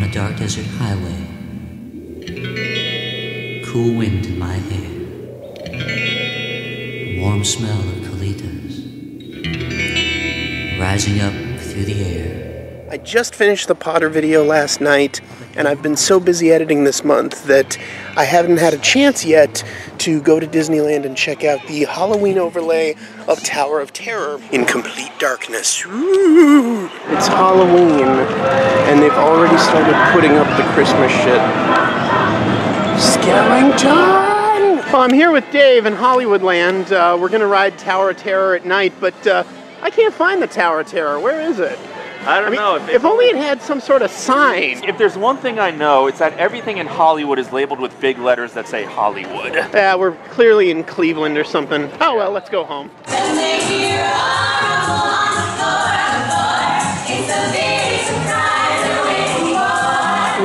a dark desert highway, cool wind in my hair, warm smell of colitas rising up through the air. I just finished the Potter video last night, and I've been so busy editing this month that I haven't had a chance yet to go to Disneyland and check out the Halloween overlay of Tower of Terror in complete darkness. Ooh. It's Halloween, and they've already started putting up the Christmas shit. Skellington! Well, I'm here with Dave in Hollywoodland. We're gonna ride Tower of Terror at night, but I can't find the Tower of Terror. Where is it? I don't know. If only it had some sort of sign. If there's one thing I know, it's that everything in Hollywood is labeled with big letters that say Hollywood. Yeah, we're clearly in Cleveland or something. Oh well, let's go home.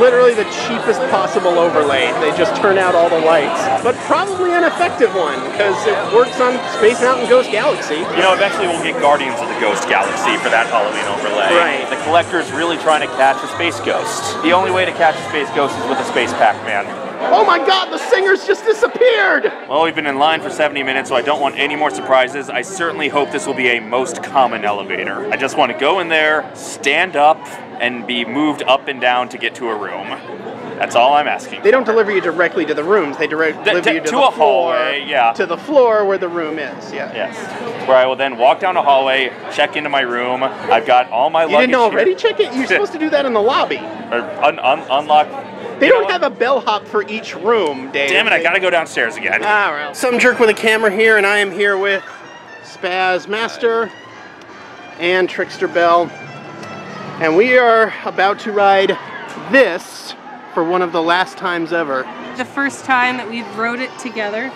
Literally the cheapest possible overlay. They just turn out all the lights. But probably an effective one, because it works on Space Mountain Ghost Galaxy. You know, eventually we'll get Guardians of the Ghost Galaxy for that Halloween overlay. Right. The collector's really trying to catch a space ghost. The only way to catch a space ghost is with a space Pac-Man. Oh my god, the singers just disappeared! Well, we've been in line for 70 minutes, so I don't want any more surprises. I certainly hope this will be a most common elevator. I just want to go in there, stand up, and be moved up and down to get to a room. That's all I'm asking. They don't deliver you directly to the rooms, they deliver you to the a hallway, yeah. To the floor where the room is, yeah. Yes. Where I will then walk down a hallway, check into my room. I've got all my luggage. You didn't already here. check it? You're supposed to do that in the lobby. Or unlock. They don't have a bellhop for each room, Dave. Damn it, I gotta go downstairs again. Ah, well. Some jerk with a camera here, and I am here with Spaz Master and Trickster Bell. And we are about to ride this for one of the last times ever. The first time that we've rode it together,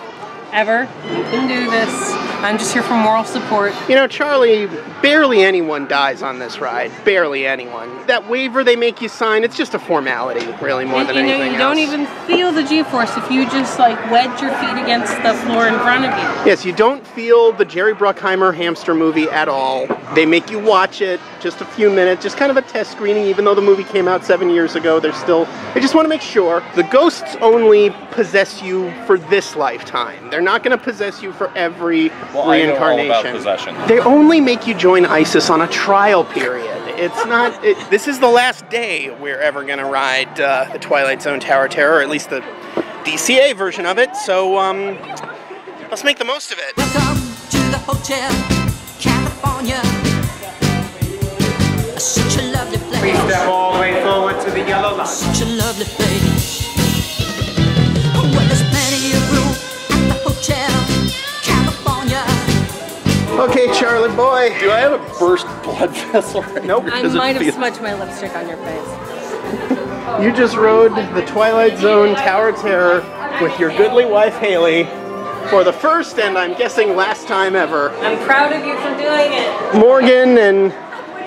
ever. We can do this. I'm just here for moral support. You know, Charlie, barely anyone dies on this ride. Barely anyone. That waiver they make you sign, it's just a formality, really, more than anything else. You don't even feel the G-force if you just like wedge your feet against the floor in front of you. Yes, you don't feel the Jerry Bruckheimer hamster movie at all. They make you watch it just a few minutes, just kind of a test screening, even though the movie came out 7 years ago. They just want to make sure. The ghosts only possess you for this lifetime. They're not going to possess you for every reincarnation. I know all about possession. They only make you join ISIS on a trial period. It's not, this is the last day we're ever going to ride the Twilight Zone Tower of Terror, or at least the DCA version of it, so let's make the most of it. Welcome to the Hotel California. Such a lovely place. Please step all the way forward to the yellow line. Such a lovely place. Well, there's plenty of room at the Hotel California. Okay, Charlie boy. Do I have a burst blood vessel right Nope. I might have smudged my lipstick on your face. You just rode the Twilight Zone Tower of Terror with your goodly wife, Haley, for the first and I'm guessing last time ever. I'm proud of you for doing it. Morgan and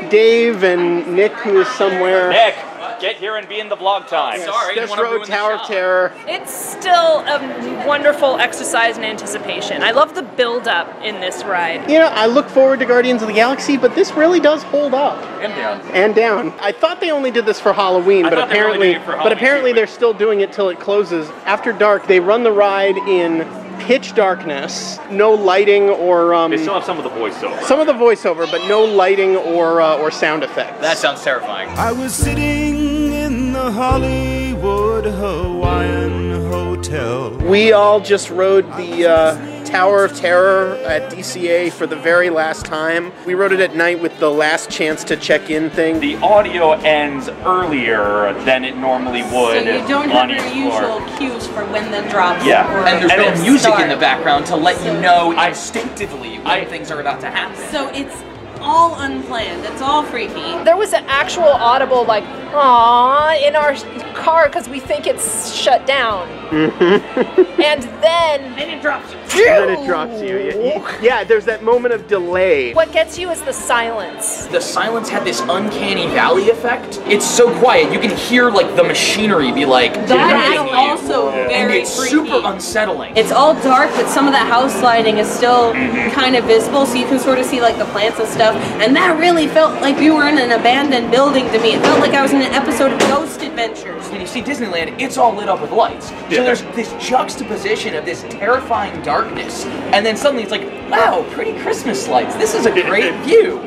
Dave and Nick, who is somewhere. Nick, get here and be in the vlog time. Sorry, Just rode Tower of Terror. It's still a wonderful exercise in anticipation. I love the build-up in this ride. You know, I look forward to Guardians of the Galaxy, but this really does hold up. And down. And down. I thought they only did this for Halloween, but apparently they're still doing it till it closes. After dark, they run the ride in pitch darkness, no lighting or They still have some of the voiceover. some of the voiceover, but no lighting or sound effects. That sounds terrifying. I was sitting in the Hollywood Hawaiian Hotel. We all just rode the Tower of Terror at DCA for the very last time. We rode it at night with the last chance to check in thing. The audio ends earlier than it normally would. So you don't have on your each usual floor. cues for when the drops. Yeah. And there's no it's music in the background to let you know I- instinctively when things are about to happen. So it's all unplanned. It's all freaky. There was an actual audible like, "Aww," in our car because we think it's shut down. And then it drops you. And then it drops you. Yeah, there's that moment of delay. what gets you is the silence. The silence had this uncanny valley effect. It's so quiet, you can hear like the machinery be like, That is hitting you. also And very it's freaky. super unsettling. It's all dark, but some of the house lighting is still kind of visible, so you can sort of see like the plants and stuff. And that really felt like we were in an abandoned building to me. It felt like I was in an episode of Ghost Adventures. adventures. When you see Disneyland, it's all lit up with lights. So there's this juxtaposition of this terrifying darkness, and then suddenly it's like, wow, pretty Christmas lights. This is a great view.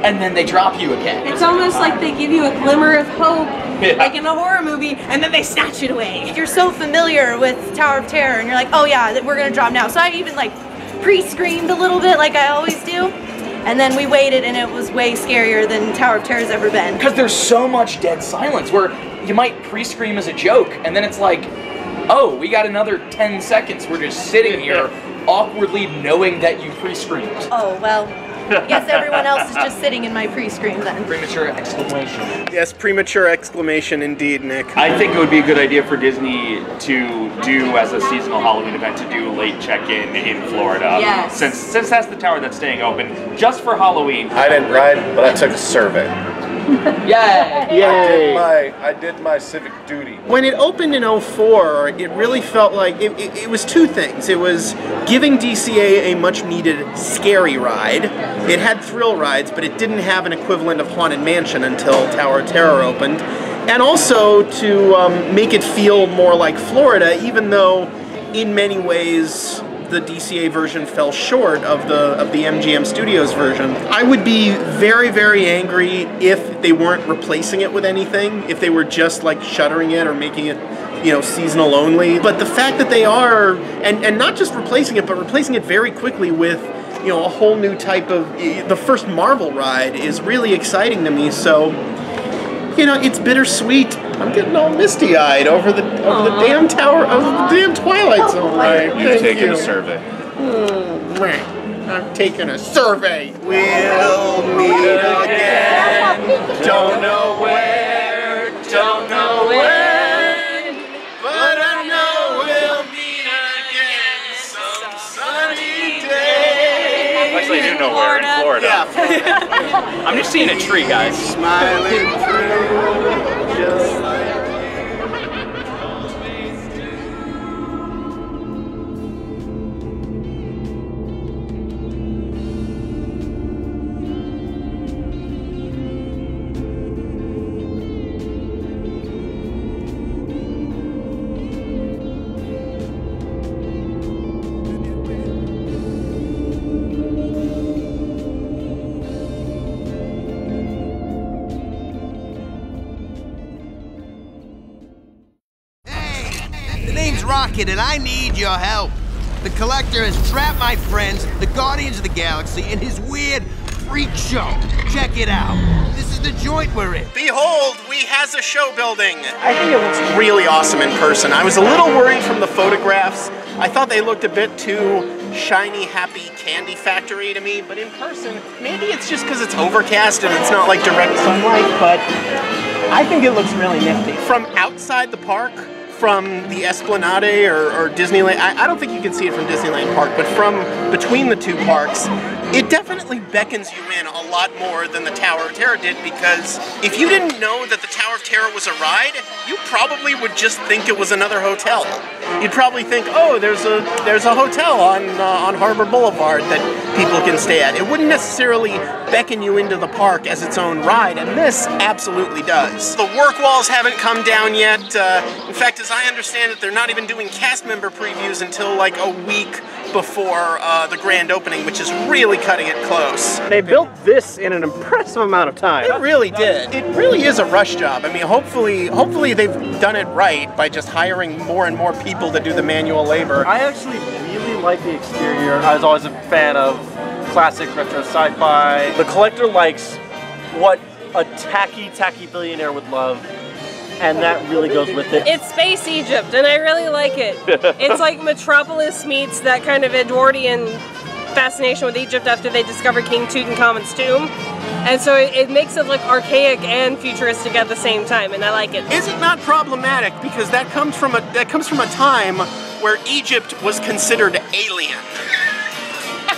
And then they drop you again. It's almost like they give you a glimmer of hope, like in a horror movie, and then they snatch it away. You're so familiar with Tower of Terror, and you're like, oh yeah, we're gonna drop now. So I even like pre-screamed a little bit, like I always do. And then we waited, and it was way scarier than Tower of Terror's ever been. Because there's so much dead silence where you might pre-scream as a joke, and then it's like, oh, we got another 10 seconds. We're just sitting here awkwardly knowing that you pre-screamed. Oh, well, guess everyone else is just sitting in my pre-scream then. Premature exclamation. Yes, premature exclamation indeed, Nick. I think it would be a good idea for Disney to do, as a seasonal Halloween event, to do late check-in in Florida. Yes. Since that's the tower that's staying open just for Halloween. I didn't ride, but I took a survey. Yay! I did my civic duty. When it opened in 04, it really felt like it was two things. It was giving DCA a much needed scary ride. It had thrill rides, but it didn't have an equivalent of Haunted Mansion until Tower of Terror opened. And also to make it feel more like Florida, even though in many ways the DCA version fell short of the MGM Studios version. I would be very, very angry if they weren't replacing it with anything, if they were just like shuttering it or making it, you know, seasonal only. But the fact that they are, and not just replacing it, but replacing it very quickly with, you know, a whole new type of, the first Marvel ride is really exciting to me. So, you know, it's bittersweet. I'm getting all misty-eyed over the damn tower, over the damn Twilight Zone ride. You've taken a survey. I'm taking a survey. We'll meet again. Don't know where, don't know when, but I know we'll meet again some sunny day. Actually, I do know where, in Florida. Yeah. I'm just seeing a tree, guys. Smiling through, just like Rocket, and I need your help. The Collector has trapped my friends, the Guardians of the Galaxy, in his weird freak show. Check it out. This is the joint we're in. Behold, we has a show building. I think it looks really awesome in person. I was a little worried from the photographs. I thought they looked a bit too shiny, happy candy factory to me, but in person, maybe it's just because it's overcast and it's not like direct sunlight, but I think it looks really nifty. From outside the park, from the Esplanade or Disneyland, I don't think you can see it from Disneyland Park, but from between the two parks, it definitely beckons you in a lot more than the Tower of Terror did, because if you didn't know that the Tower of Terror was a ride, you probably would just think it was another hotel. You'd probably think, oh, there's a hotel on Harbor Boulevard that people can stay at. It wouldn't necessarily beckon you into the park as its own ride, and this absolutely does. The work walls haven't come down yet. In fact, as I understand it, they're not even doing cast member previews until like a week before the grand opening, which is really cutting it close. They built this in an impressive amount of time. It really did. It really is a rush job. I mean, hopefully they've done it right by just hiring more and more people to do the manual labor. I actually really like the exterior. I was always a fan of classic retro sci-fi. The Collector likes what a tacky billionaire would love, and that really goes with it. It's Space Egypt, and I really like it. It's like Metropolis meets that kind of Edwardian fascination with Egypt after they discovered King Tutankhamun's tomb. And so it makes it look archaic and futuristic at the same time, and I like it. Is it not problematic because that comes from a time where Egypt was considered alien?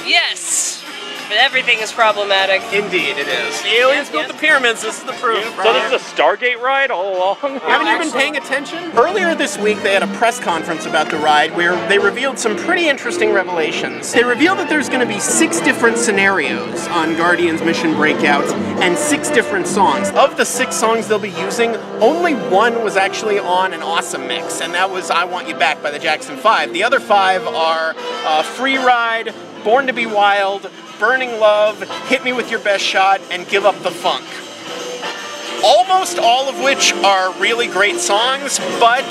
Yes. but everything is problematic. Indeed, it is. The aliens built the pyramids. This is the proof. So this is a Stargate ride all along? Haven't you been paying attention? Earlier this week, they had a press conference about the ride where they revealed some pretty interesting revelations. They revealed that there's going to be 6 different scenarios on Guardian's Mission Breakout and 6 different songs. Of the 6 songs they'll be using, only one was actually on an awesome mix, and that was I Want You Back by the Jackson 5. The other 5 are Free Ride, Born to Be Wild, Burning Love, Hit Me With Your Best Shot, and Give Up the Funk. Almost all of which are really great songs, but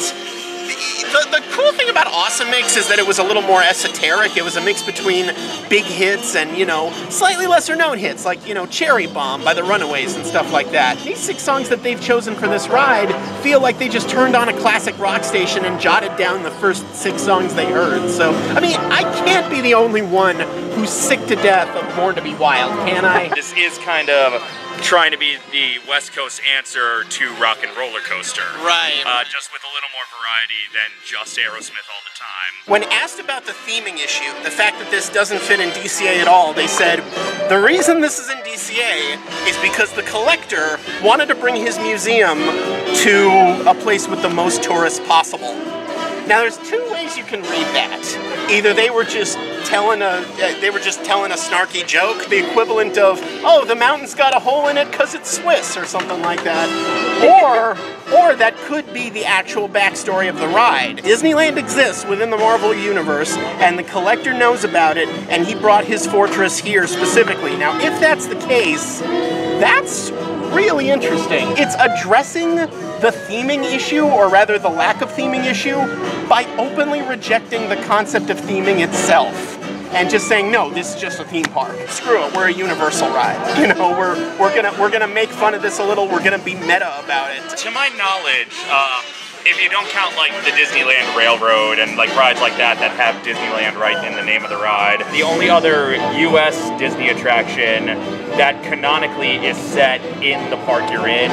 the cool thing about Awesome Mix is that it was a little more esoteric. It was a mix between big hits and, you know, slightly lesser known hits, like, you know, Cherry Bomb by the Runaways and stuff like that. These 6 songs that they've chosen for this ride feel like they just turned on a classic rock station and jotted down the first 6 songs they heard. So, I mean, I can't be the only one who's sick to death of Born to Be Wild, can I? This is kind of trying to be the West Coast answer to Rock and Roller Coaster. Right. Just with a little more variety than just Aerosmith all the time. When asked about the theming issue, the fact that this doesn't fit in DCA at all, they said, the reason this is in DCA is because the collector wanted to bring his museum to a place with the most tourists possible. Now there's 2 ways you can read that. Either they were just telling a snarky joke, the equivalent of, oh, the mountain's got a hole in it because it's Swiss or something like that. Or that could be the actual backstory of the ride. Disneyland exists within the Marvel Universe, and the collector knows about it, and he brought his fortress here specifically. Now, if that's the case, that's really interesting. It's addressing the theming issue, or rather the lack of theming issue, by openly rejecting the concept of theming itself. And just saying, no, this is just a theme park. Screw it, we're a Universal ride. You know, we're gonna make fun of this a little. We're gonna be meta about it. To my knowledge, if you don't count like the Disneyland Railroad and like rides like that that have Disneyland right in the name of the ride, the only other U.S. Disney attraction that canonically is set in the park you're in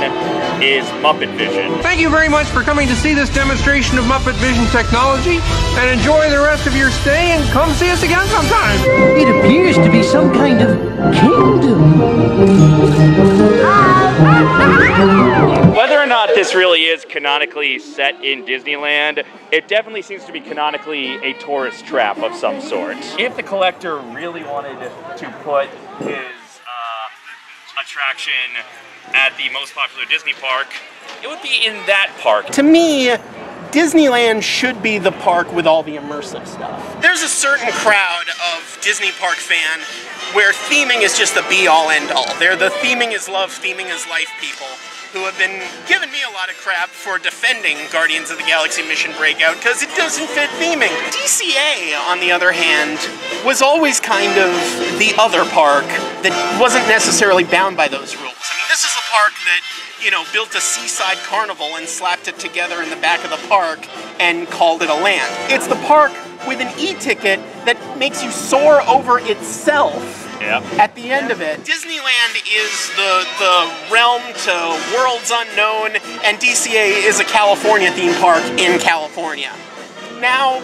is Muppet Vision. Thank you very much for coming to see this demonstration of Muppet Vision technology, and enjoy the rest of your stay, and come see us again sometime. It appears to be some kind of kingdom. Whether or not this really is canonically set in Disneyland, it definitely seems to be canonically a tourist trap of some sort. If the collector really wanted to put his attraction at the most popular Disney park, it would be in that park. To me, Disneyland should be the park with all the immersive stuff. There's a certain crowd of Disney park fan where theming is just the be-all end-all. They're the theming is love, theming is life people who have been giving me a lot of crap for defending Guardians of the Galaxy Mission Breakout because it doesn't fit theming. DCA, on the other hand, was always kind of the other park that wasn't necessarily bound by those rules. I mean, this is a park that, you know, built a seaside carnival and slapped it together in the back of the park and called it a land. It's the park with an e-ticket that makes you soar over itself. Yep. At the end of it. Disneyland is the realm to worlds unknown, and DCA is a California theme park in California. Now,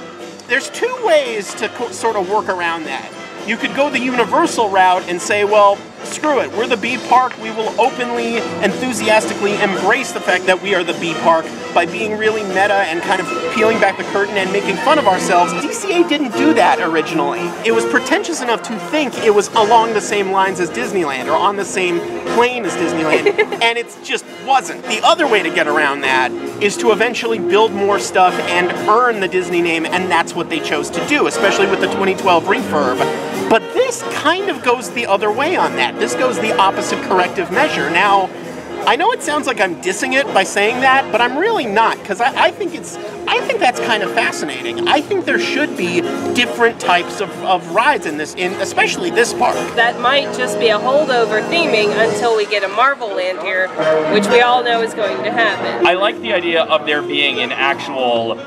there's 2 ways to sort of work around that. You could go the Universal route and say, well, screw it, we're the B park, we will openly, enthusiastically embrace the fact that we are the B park by being really meta and kind of peeling back the curtain and making fun of ourselves. DCA didn't do that originally. It was pretentious enough to think it was along the same lines as Disneyland or on the same plane as Disneyland, and it just wasn't. The other way to get around that is to eventually build more stuff and earn the Disney name, and that's what they chose to do, especially with the 2012 refurb. But this kind of goes the other way on that. This goes the opposite corrective measure. Now, I know it sounds like I'm dissing it by saying that, but I'm really not, because I think that's kind of fascinating. I think there should be different types of rides in especially this park. That might just be a holdover theming until we get a Marvel Land here, which we all know is going to happen. I like the idea of there being an actual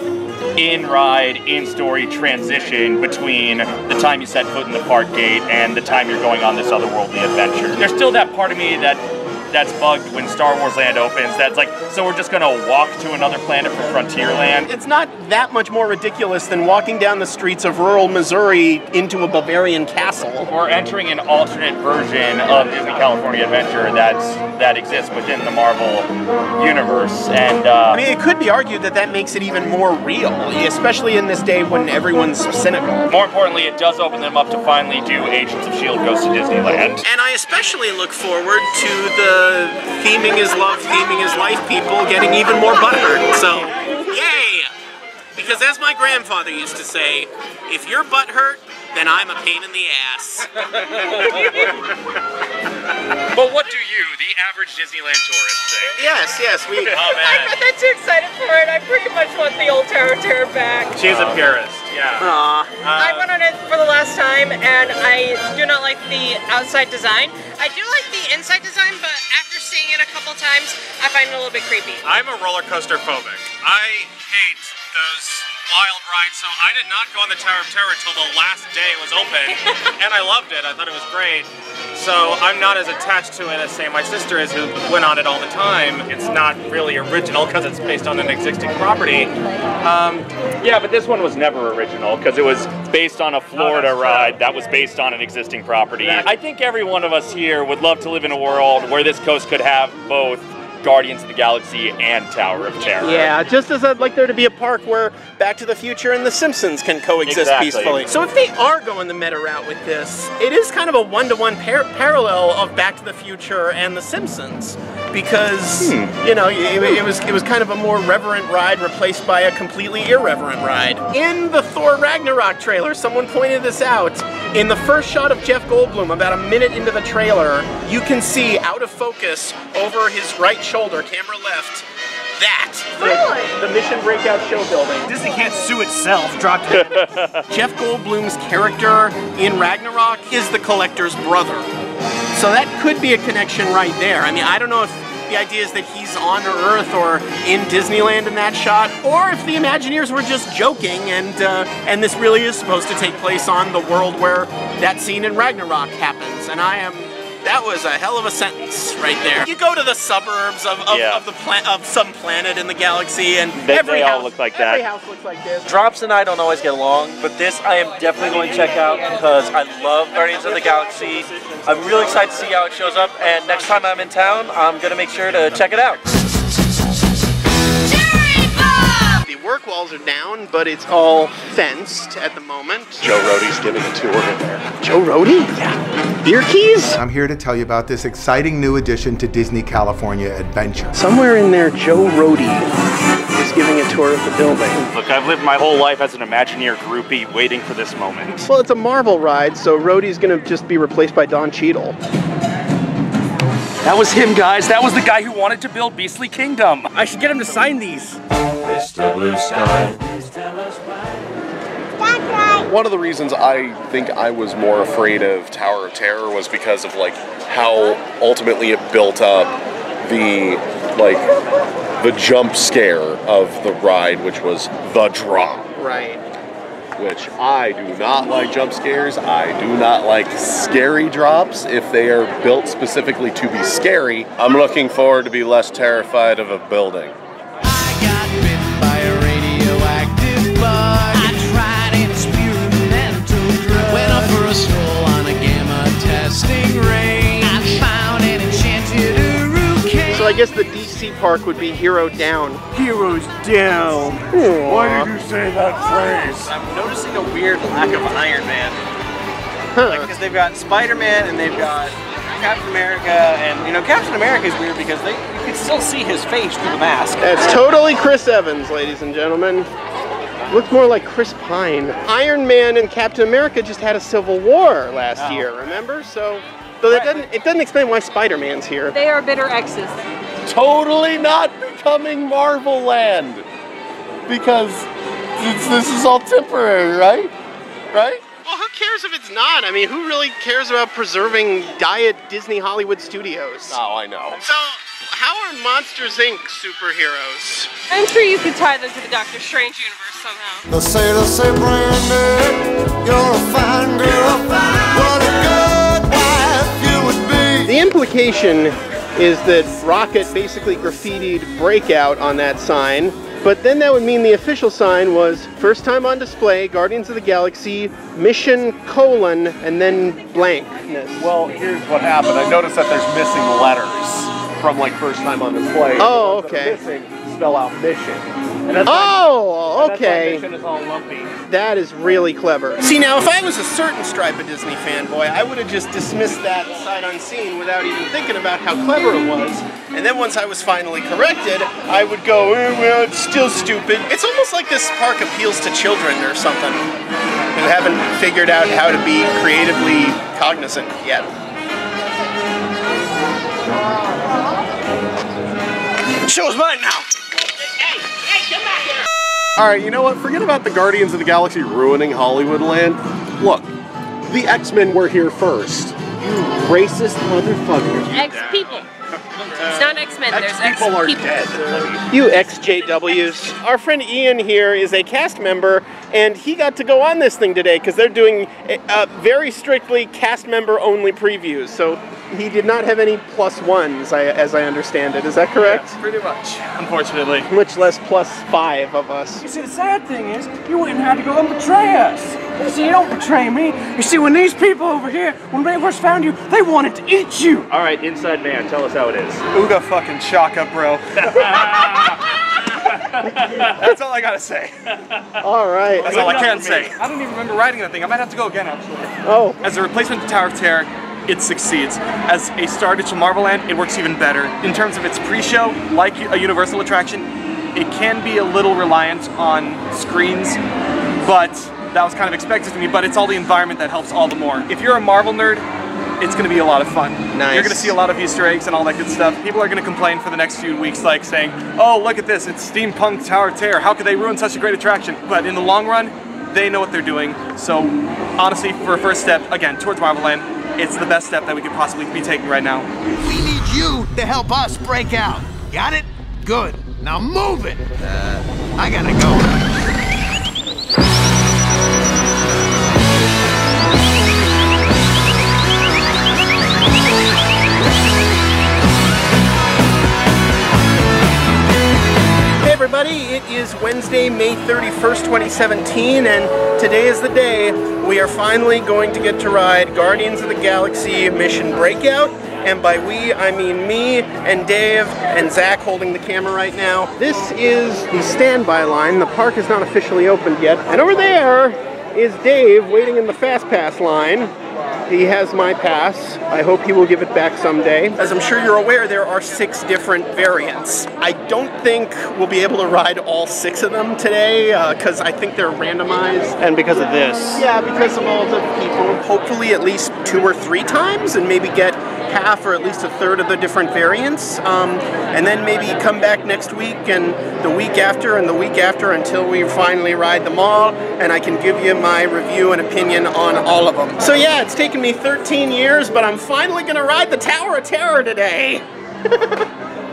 in-ride, in-story transition between the time you set foot in the park gate and the time you're going on this otherworldly adventure. There's still that part of me that that's bugged when Star Wars Land opens. That's like, so we're just gonna walk to another planet from Frontierland. It's not that much more ridiculous than walking down the streets of rural Missouri into a Bavarian castle. We're entering an alternate version of Disney California Adventure that exists within the Marvel universe. And I mean, it could be argued that that makes it even more real, especially in this day when everyone's cynical. More importantly, it does open them up to finally do Agents of S.H.I.E.L.D. Goes to Disneyland. And I especially look forward to the theming is love, theming is life people getting even more butthurt. So, yay! Because as my grandfather used to say, if you're butthurt, then I'm a pain in the ass. But what do you, the average Disneyland tourist, think? Yes, we... Oh, man. I'm not too excited for it. I pretty much want the old Tower of Terror back. She's a purist, yeah. I went on it for the last time, and I do not like the outside design. I do like the inside design, but after seeing it a couple times, I find it a little bit creepy. I'm a roller coaster phobic. I hate those wild rides, so I did not go on the Tower of Terror till the last day it was open, and I loved it. I thought it was great. So I'm not as attached to it as, say, my sister is, who went on it all the time. It's not really original because it's based on an existing property. Yeah, but this one was never original because it was based on a Florida ride that was based on an existing property. I think every one of us here would love to live in a world where this coast could have both Guardians of the Galaxy and Tower of Terror. Yeah, just as I'd like there to be a park where Back to the Future and The Simpsons can coexist peacefully. So if they are going the meta route with this, it is kind of a one-to-one parallel of Back to the Future and The Simpsons. Because, you know, it was kind of a more reverent ride replaced by a completely irreverent ride. In the Thor Ragnarok trailer, someone pointed this out. In the first shot of Jeff Goldblum, about a minute into the trailer, you can see out of focus over his right shoulder, camera left, the Mission Breakout show building. Disney can't sue itself, dropped it. Jeff Goldblum's character in Ragnarok is the Collector's brother. So that could be a connection right there. I mean, I don't know if the idea is that he's on Earth or in Disneyland in that shot, or if the Imagineers were just joking and this really is supposed to take place on the world where that scene in Ragnarok happens. And that was a hell of a sentence right there. You go to the suburbs of some planet in the galaxy, and every house look like that. Every house looks like this. Drops and I don't always get along, but this I am definitely going to check out because I love Guardians of the Galaxy. I'm really excited to see how it shows up, and next time I'm in town, I'm going to make sure to check it out. The work walls are down, but it's all fenced at the moment. Joe Rohde's giving a tour in there. Joe Rohde? Yeah. Beer keys? I'm here to tell you about this exciting new addition to Disney California Adventure. Somewhere in there, Joe Rohde is giving a tour of the building. Look, I've lived my whole life as an Imagineer groupie waiting for this moment. Well, it's a Marvel ride, so Rohde's gonna just be replaced by Don Cheadle. That was him, guys. That was the guy who wanted to build Beastly Kingdom. I should get him to sign these. Mr. Blue Sky. One of the reasons I think I was more afraid of Tower of Terror was because of like how ultimately it built up the jump scare of the ride, which was the drop. Right. Which I do not like jump scares. I do not like scary drops if they are built specifically to be scary. I'm looking forward to be less terrified of a building. I got bitten by a radioactive bug. I tried experimental drugs. Went up for a stroll on a gamma testing ring. I found an enchanted hurricane. So I guess the DC park would be Hero Down. Heroes down. Aww. Why did you say that phrase? I'm noticing a weird lack of Iron Man. Because they've got Spider-Man and they've got Captain America, and you know, Captain America is weird because you can still see his face through the mask. That's totally Chris Evans, ladies and gentlemen. Looks more like Chris Pine. Iron Man and Captain America just had a civil war last year, remember? So it doesn't explain why Spider-Man's here. They are bitter exes. Totally not becoming Marvel Land, because this is all temporary, right? Right? Well, who cares if it's not? I mean, who really cares about preserving Diet Disney Hollywood Studios? Oh, I know. So, how are Monsters, Inc. superheroes? I'm sure you could tie them to the Doctor Strange universe somehow. They'll say, Brandy, you're a fine girl. What a good wife you would be. The implication is that Rocket basically graffitied Breakout on that sign. But then that would mean the official sign was first time on display, Guardians of the Galaxy, mission : and then blankness. Well, here's what happened. I noticed that there's missing letters from like first time on display. Oh, okay. Missing spell out mission. And that's oh, why, okay. Mission is all lumpy. That is really clever. See, now if I was a certain stripe of Disney fanboy, I would have just dismissed that sight unseen without even thinking about how clever it was. And then once I was finally corrected, I would go, well, it's still stupid. It's almost like this park appeals to children or something who haven't figured out how to be creatively cognizant yet. Show's mine now. Hey, come back here. Alright, you know what? Forget about the Guardians of the Galaxy ruining Hollywoodland. Look, the X-Men were here first. You racist motherfuckers. X-people. It's not X-Men, there's X-people are X-people. dead. You XJWs. Our friend Ian here is a cast member, and he got to go on this thing today because they're doing very strictly cast member only previews. So he did not have any +1s, as I understand it. Is that correct? Yeah, pretty much, unfortunately. Much less +5 of us. You see, the sad thing is, you wouldn't have to go and betray us. You see, you don't betray me. You see, when these people over here, when they first found you, they wanted to eat you. All right, inside man, tell us how it is. Ooga fucking shaka, bro. That's all I gotta say. All right. That's all I can say. I don't even remember writing that thing. I might have to go again, actually. Oh. As a replacement to Tower of Terror, it succeeds. As a starter to Marvel Land, it works even better. In terms of its pre-show, like a Universal attraction, it can be a little reliant on screens, but that was kind of expected to me, but it's all the environment that helps all the more. If you're a Marvel nerd, it's going to be a lot of fun. Nice. You're going to see a lot of Easter eggs and all that good stuff. People are going to complain for the next few weeks, like saying, oh, look at this, it's steampunk Tower of Terror. How could they ruin such a great attraction? But in the long run, they know what they're doing. So honestly, for a first step, again, towards Marvel Land, it's the best step that we could possibly be taking right now. We need you to help us break out. Got it? Good. Now move it. I gotta go. Everybody, it is Wednesday, May 31st, 2017, and today is the day we are finally going to get to ride Guardians of the Galaxy Mission Breakout. And by we, I mean me and Dave and Zach holding the camera right now. This is the standby line. The park is not officially opened yet. And over there is Dave waiting in the Fast Pass line. He has my pass. I hope he will give it back someday. As I'm sure you're aware, there are 6 different variants. I don't think we'll be able to ride all 6 of them today because I think they're randomized. And because of this. Yeah, because of all the people. Hopefully at least 2 or 3 times and maybe get half or at least a third of the different variants. And then maybe come back next week and the week after and the week after until we finally ride them all and I can give you my review and opinion on all of them. So yeah, it's taken me 13 years, but I'm finally gonna ride the Tower of Terror today.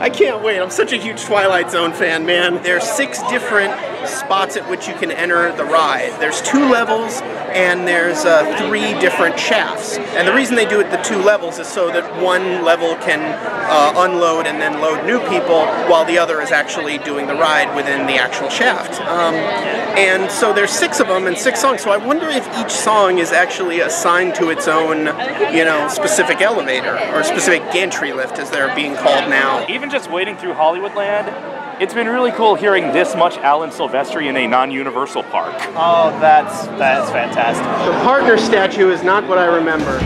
I can't wait. I'm such a huge Twilight Zone fan, man. There's 6 different spots at which you can enter the ride. There's 2 levels and there's 3 different shafts. And the reason they do it the 2 levels is so that one level can unload and then load new people while the other is actually doing the ride within the actual shaft. And so there's 6 of them and 6 songs. So I wonder if each song is actually assigned to its own, you know, specific elevator or specific gantry lift as they're being called now. Even just waiting through Hollywoodland, it's been really cool hearing this much Alan Silvestri in a non-Universal park. Oh, that's fantastic. The partner statue is not what I remember.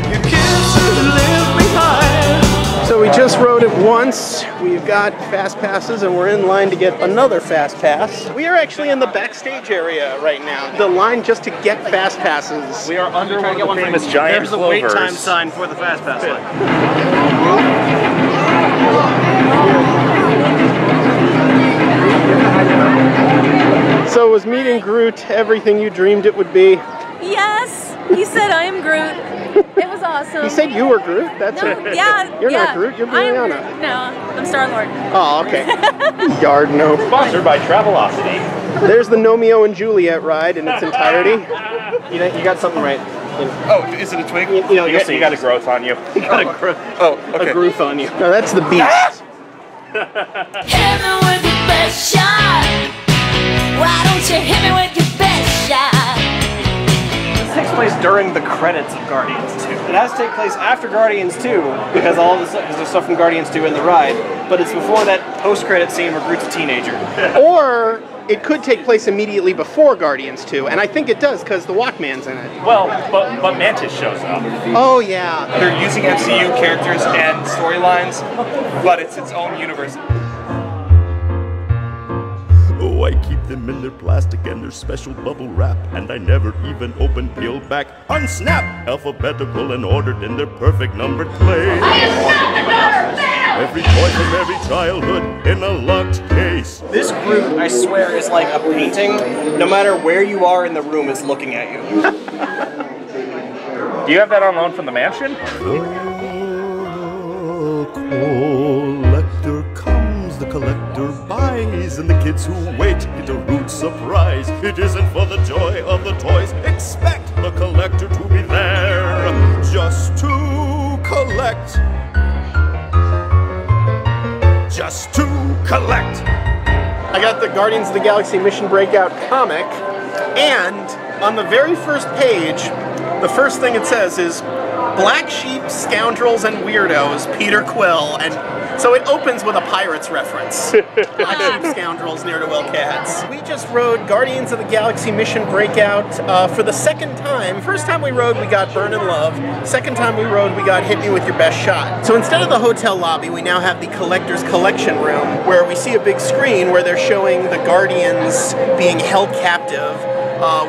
So we just rode it once. We've got fast passes and we're in line to get another fast pass. We are actually in the backstage area right now. The line just to get fast passes. We are under one of the famous giant There's the clovers. wait time sign for the fast pass line. So was meeting Groot everything you dreamed it would be? Yes, he said I am Groot. It was awesome. He said you were Groot? That's it. Yeah, You're not Groot, you're BRIANNA. No, I'm Star-Lord. Oh, okay. Yard no. Sponsored by Travelocity. There's the Romeo and Juliet ride in its entirety. You got something right. Oh, is it a twig? You know, you got a growth on you. You got a growth on you. No, that's the beast. Hit me with your best shot. Why don't you hit me with your best shot? This takes place during the credits of Guardians 2. It has to take place after Guardians 2 because all of the stuff, because there's stuff from Guardians 2 in the ride, but it's before that post-credit scene where Groot's a teenager. Or it could take place immediately before Guardians 2, and I think it does because the Walkman's in it. Well, but Mantis shows up. Oh yeah. They're using MCU characters and storylines, but it's its own universe. Oh, I keep them in their plastic and their special bubble wrap, and I never even open, peel back, unsnap, alphabetical and ordered in their perfect numbered place. Every toy from every childhood in a locked case. This Groot, I swear, is like a painting. No matter where you are in the room, is looking at you. Do you have that on loan from the mansion? Collector comes, the collector buys, and the kids who wait get a rude surprise. It isn't for the joy of the toys. Expect the collector to be there just to collect. Just to collect. I got the Guardians of the Galaxy Mission Breakout comic, and on the very first page, the first thing it says is Black Sheep, Scoundrels, and Weirdos, Peter Quill, and so it opens with a Pirates reference. Black Sheep, Scoundrels, Ne'er-do-well cats. We just rode Guardians of the Galaxy Mission Breakout for the second time. First time we rode, we got Burn in Love. Second time we rode, we got Hit Me With Your Best Shot. So instead of the hotel lobby, we now have the Collector's Collection Room, where we see a big screen where they're showing the Guardians being held captive.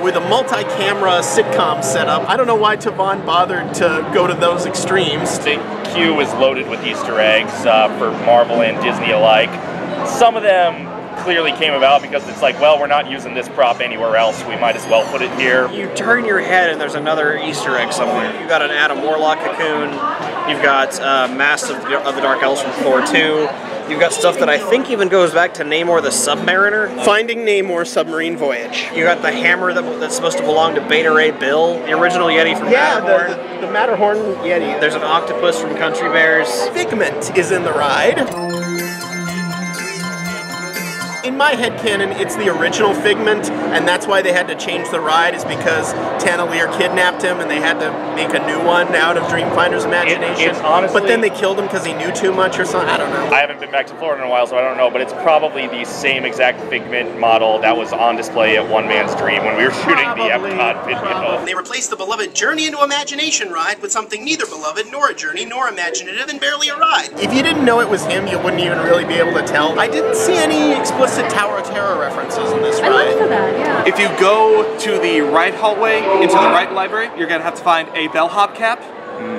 With a multi-camera sitcom setup. I don't know why Tavon bothered to go to those extremes. The queue is loaded with Easter eggs for Marvel and Disney alike. Some of them clearly came about because it's like, well, we're not using this prop anywhere else, we might as well put it here. You turn your head and there's another Easter egg somewhere. You've got an Adam Warlock cocoon, you've got Mask of the Dark Elves from Thor 2, you've got stuff that I think even goes back to Namor the Submariner. Finding Namor Submarine Voyage. You got the hammer that's supposed to belong to Beta Ray Bill, the original Yeti from Matterhorn. The Matterhorn Yeti. There's an octopus from Country Bears. Figment is in the ride. In my headcanon, it's the original Figment, and that's why they had to change the ride, is because Tanaleer kidnapped him and they had to make a new one out of Dreamfinder's imagination. It's honestly, but then they killed him because he knew too much or something. I don't know. I haven't been back to Florida in a while, so I don't know, but it's probably the same exact Figment model that was on display at One Man's Dream when we were shooting the Epcot video. They replaced the beloved Journey into Imagination ride with something neither beloved, nor a journey, nor imaginative, and barely a ride. If you didn't know it was him, you wouldn't even really be able to tell. I didn't see any explicit Tower of Terror references in this ride. I looked for that, yeah. If you go to the right hallway into the right library, you're going to have to find a bellhop cap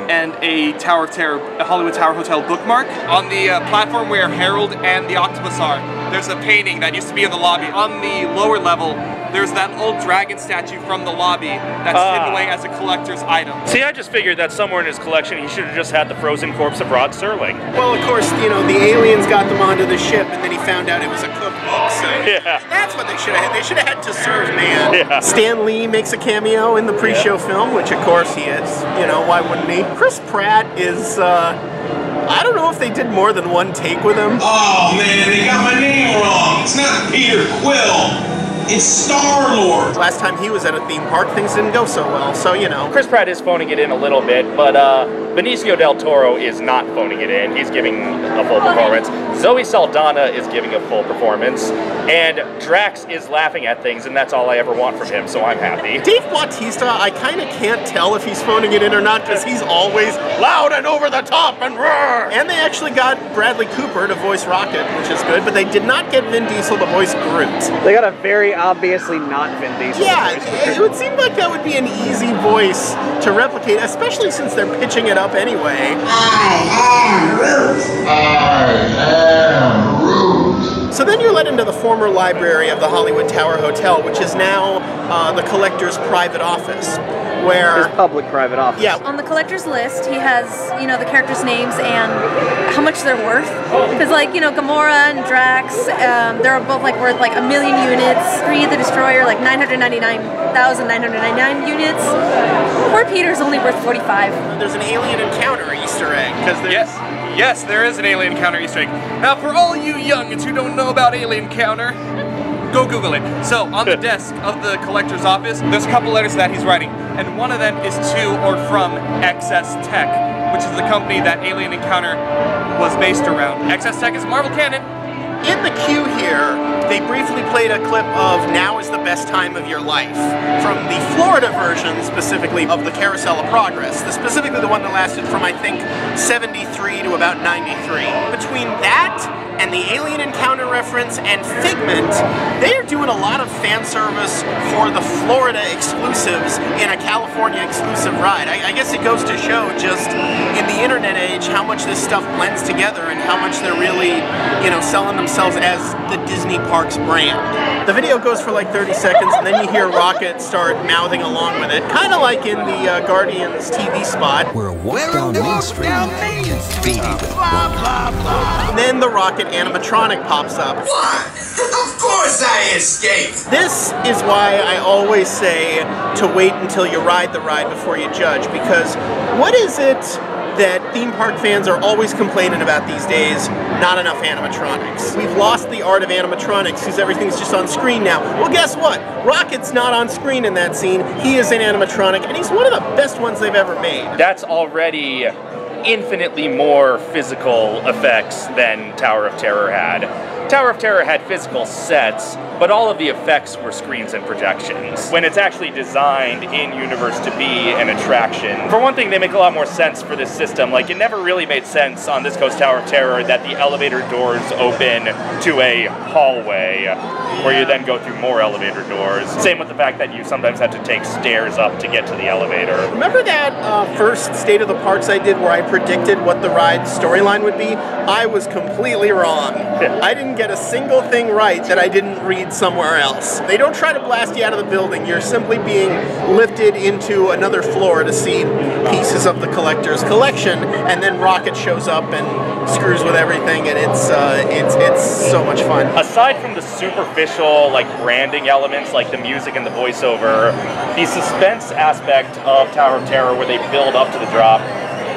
and a Tower of Terror, a Hollywood Tower Hotel bookmark. On the platform where Harold and the octopus are, there's a painting that used to be in the lobby. On the lower level, there's that old dragon statue from the lobby that's hidden away as a collector's item. See, I just figured that somewhere in his collection he should have just had the frozen corpse of Rod Serling. Well, of course, you know, the aliens got them onto the ship and then he found out it was a cookbook, so yeah. That's what they should have had. They should have had To Serve Man. Yeah. Stan Lee makes a cameo in the pre-show film, which of course he is. You know, why wouldn't he? Chris Pratt is, I don't know if they did more than one take with him. Oh man, they got my name wrong. It's not Peter Quill. It's Star-Lord. Last time he was at a theme park, things didn't go so well, so you know. Chris Pratt is phoning it in a little bit, but Benicio del Toro is not phoning it in. He's giving a full performance. Zoe Saldana is giving a full performance, and Drax is laughing at things, and that's all I ever want from him, so I'm happy. Dave Bautista, I kind of can't tell if he's phoning it in or not, because he's always loud and over the top and roar. And they actually got Bradley Cooper to voice Rocket, which is good, but they did not get Vin Diesel to voice Groot. They got a very obviously not Vin Diesel. Yeah, it would seem like that would be an easy voice to replicate, especially since they're pitching it up anyway. I am Groot. I am Groot. So then you're led into the former library of the Hollywood Tower Hotel, which is now the collector's private office, where... His public private office. Yeah. On the collector's list, he has, you know, the characters' names and how much they're worth. Because, like, you know, Gamora and Drax, they're both, like, worth, like, 1 million units. Kree the Destroyer, like, 999,999 units. Poor Peter's only worth 45. There's an alien encounter Easter egg, because there's... Yes, there is an alien encounter Easter egg. Now, for all you youngins who don't know about alien encounter, go Google it. So, on the desk of the collector's office, there's a couple letters that he's writing, and one of them is to or from XS Tech, which is the company that Alien Encounter was based around. XS Tech is Marvel canon. In the queue here, they briefly played a clip of Now is the Best Time of Your Life, from the Florida version, specifically, of the Carousel of Progress, specifically the one that lasted from, I think, 73 to about 93. Between that and the Alien Encounter reference and Figment, they are doing a lot of fan service for the Florida exclusives in a California exclusive ride. I guess it goes to show just in the internet age how much this stuff blends together and how much they're really, you know, selling themselves as the Disney Parks brand. The video goes for like 30 seconds and then you hear Rocket start mouthing along with it, kind of like in the Guardians TV spot. We're a walk down Main Street can feed you with And then the Rocket animatronic pops up. What? Of course I escaped! This is why I always say to wait until you ride the ride before you judge, because what is it that theme park fans are always complaining about these days? Not enough animatronics. We've lost the art of animatronics because everything's just on screen now. Well, guess what? Rocket's not on screen in that scene. He is an animatronic, and he's one of the best ones they've ever made. That's already infinitely more physical effects than Tower of Terror had. Tower of Terror had physical sets, but all of the effects were screens and projections. When it's actually designed in-universe to be an attraction, for one thing, they make a lot more sense for this system. Like, it never really made sense on this coast Tower of Terror that the elevator doors open to a hallway, where you then go through more elevator doors. Same with the fact that you sometimes have to take stairs up to get to the elevator. Remember that first State of the Parks I did where I predicted what the ride's storyline would be? I was completely wrong. I didn't get a single thing right that I didn't read somewhere else. They don't try to blast you out of the building. You're simply being lifted into another floor to see pieces of the collector's collection, and then Rocket shows up and screws with everything, and it's so much fun. Aside from the superficial, like, branding elements, like the music and the voiceover, the suspense aspect of Tower of Terror, where they build up to the drop,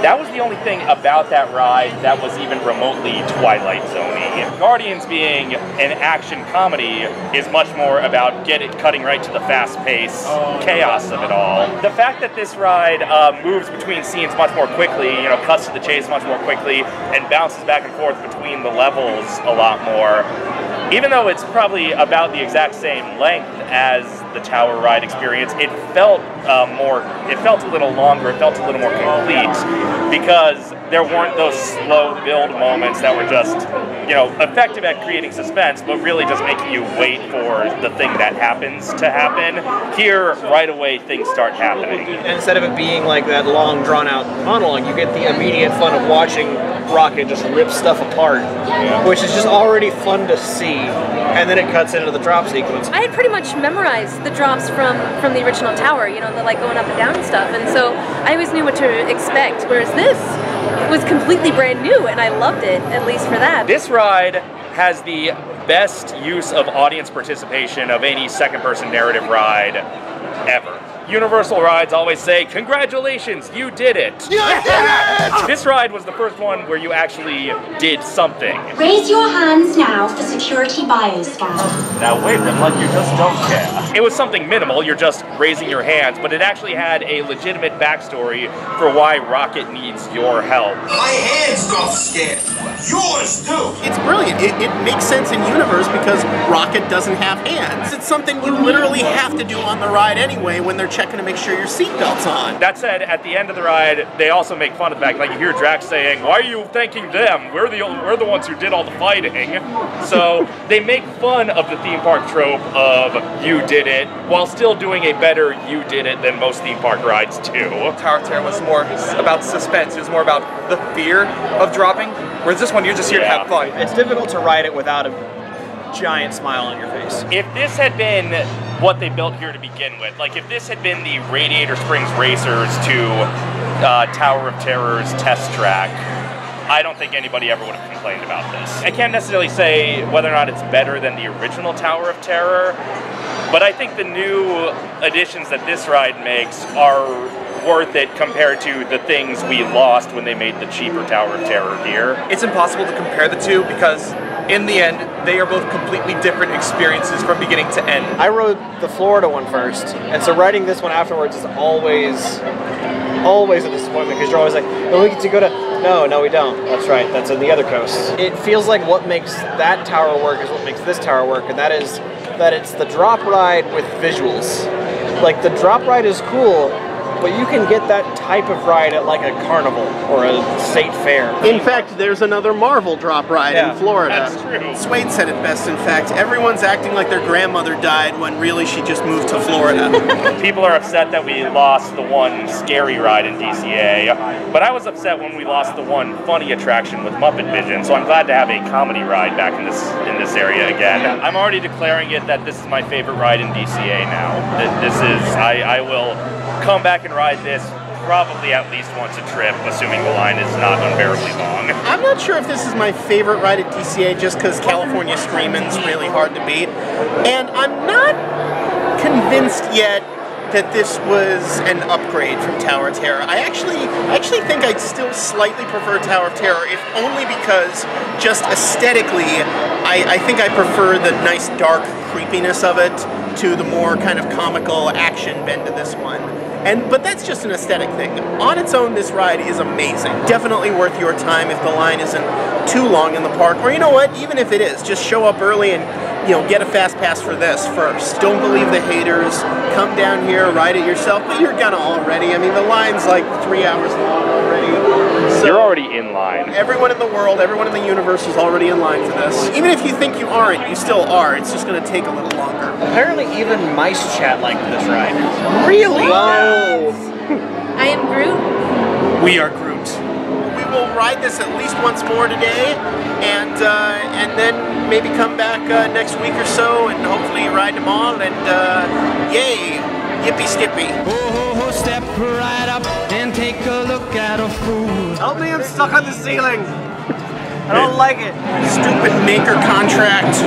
that was the only thing about that ride that was even remotely Twilight Zone-y. Guardians being an action comedy is much more about cutting right to the fast-paced chaos of it all. The fact that this ride moves between scenes much more quickly, you know, cuts to the chase much more quickly, and bounces back and forth between the levels a lot more, even though it's probably about the exact same length as the Tower ride experience, it felt it felt a little longer, it felt a little more complete, because there weren't those slow build moments that were just, you know, effective at creating suspense, but really just making you wait for the thing that happens to happen. Here, right away, things start happening. Instead of it being like that long, drawn-out monologue, you get the immediate fun of watching Rocket just rip stuff apart, which is just already fun to see, and then it cuts into the drop sequence. I had pretty much memorized the drops from the original Tower, you know, the like going up and down and stuff, and so I always knew what to expect, whereas this was completely brand new, and I loved it, at least for that. This ride has the best use of audience participation of any second-person narrative ride ever. Universal rides always say, "Congratulations, you did it!" You did it! This ride was the first one where you actually did something. Raise your hands now for security bioscan. Now wave them like you just don't care. It was something minimal, you're just raising your hands, but it actually had a legitimate backstory for why Rocket needs your help. My hands got scared. Yours too. It's brilliant. It makes sense in universe because Rocket doesn't have hands. It's something you literally have to do on the ride anyway when they're checking to make sure your seatbelt's on. That said, at the end of the ride, they also make fun of the fact, like you hear Drax saying, "Why are you thanking them? We're the ones who did all the fighting." So they make fun of the theme park trope of "you did it," while still doing a better "you did it" than most theme park rides do. Tower of Terror was more about suspense. It was more about the fear of dropping, whereas this one, you're just here to have fun. It's difficult to ride it without giant smile on your face. If this had been what they built here to begin with, like if this had been the Radiator Springs Racers to Tower of Terror's test track, I don't think anybody ever would have complained about this. I can't necessarily say whether or not it's better than the original Tower of Terror, but I think the new additions that this ride makes are worth it compared to the things we lost when they made the cheaper Tower of Terror here. It's impossible to compare the two because in the end, they are both completely different experiences from beginning to end. I rode the Florida one first, and so riding this one afterwards is always a disappointment because you're always like, well, we get to go to, no we don't. That's right, that's in the other coast. It feels like what makes that tower work is what makes this tower work, and that is that it's the drop ride with visuals. Like the drop ride is cool, but you can get that type of ride at like a carnival or a state fair. In fact, there's another Marvel drop ride in Florida. That's true. Swade said it best, in fact. Everyone's acting like their grandmother died when really she just moved to Florida. People are upset that we lost the one scary ride in DCA, but I was upset when we lost the one funny attraction with Muppet Vision, so I'm glad to have a comedy ride back in this area again. I'm already declaring it that this is my favorite ride in DCA now. I will come back and ride this probably at least once a trip, assuming the line is not unbearably long. I'm not sure if this is my favorite ride at DCA just because California Screamin's really hard to beat. And I'm not convinced yet that this was an upgrade from Tower of Terror. I actually think I'd still slightly prefer Tower of Terror, if only because just aesthetically, I think I prefer the nice dark creepiness of it to the more kind of comical action bend to this one. But that's just an aesthetic thing. On its own, this ride is amazing. Definitely worth your time if the line isn't too long in the park. Or you know what, even if it is, just show up early and get a fast pass for this first. Don't believe the haters. Come down here, ride it yourself, but you're gonna already. I mean, the line's like 3 hours long already. So you're already in line. Everyone in the world, everyone in the universe is already in line for this. Even if you think you aren't, you still are. It's just gonna take a little longer. Apparently even mice chat like this ride. Really? Whoa. I am Groot. We are Groot. We will ride this at least once more today, and then maybe come back next week or so, and hopefully ride them all, and yay, yippee skippy. Oh, step right up and take a look at a fool. Help me, I'm stuck on the ceiling. I don't like it. Stupid maker contract.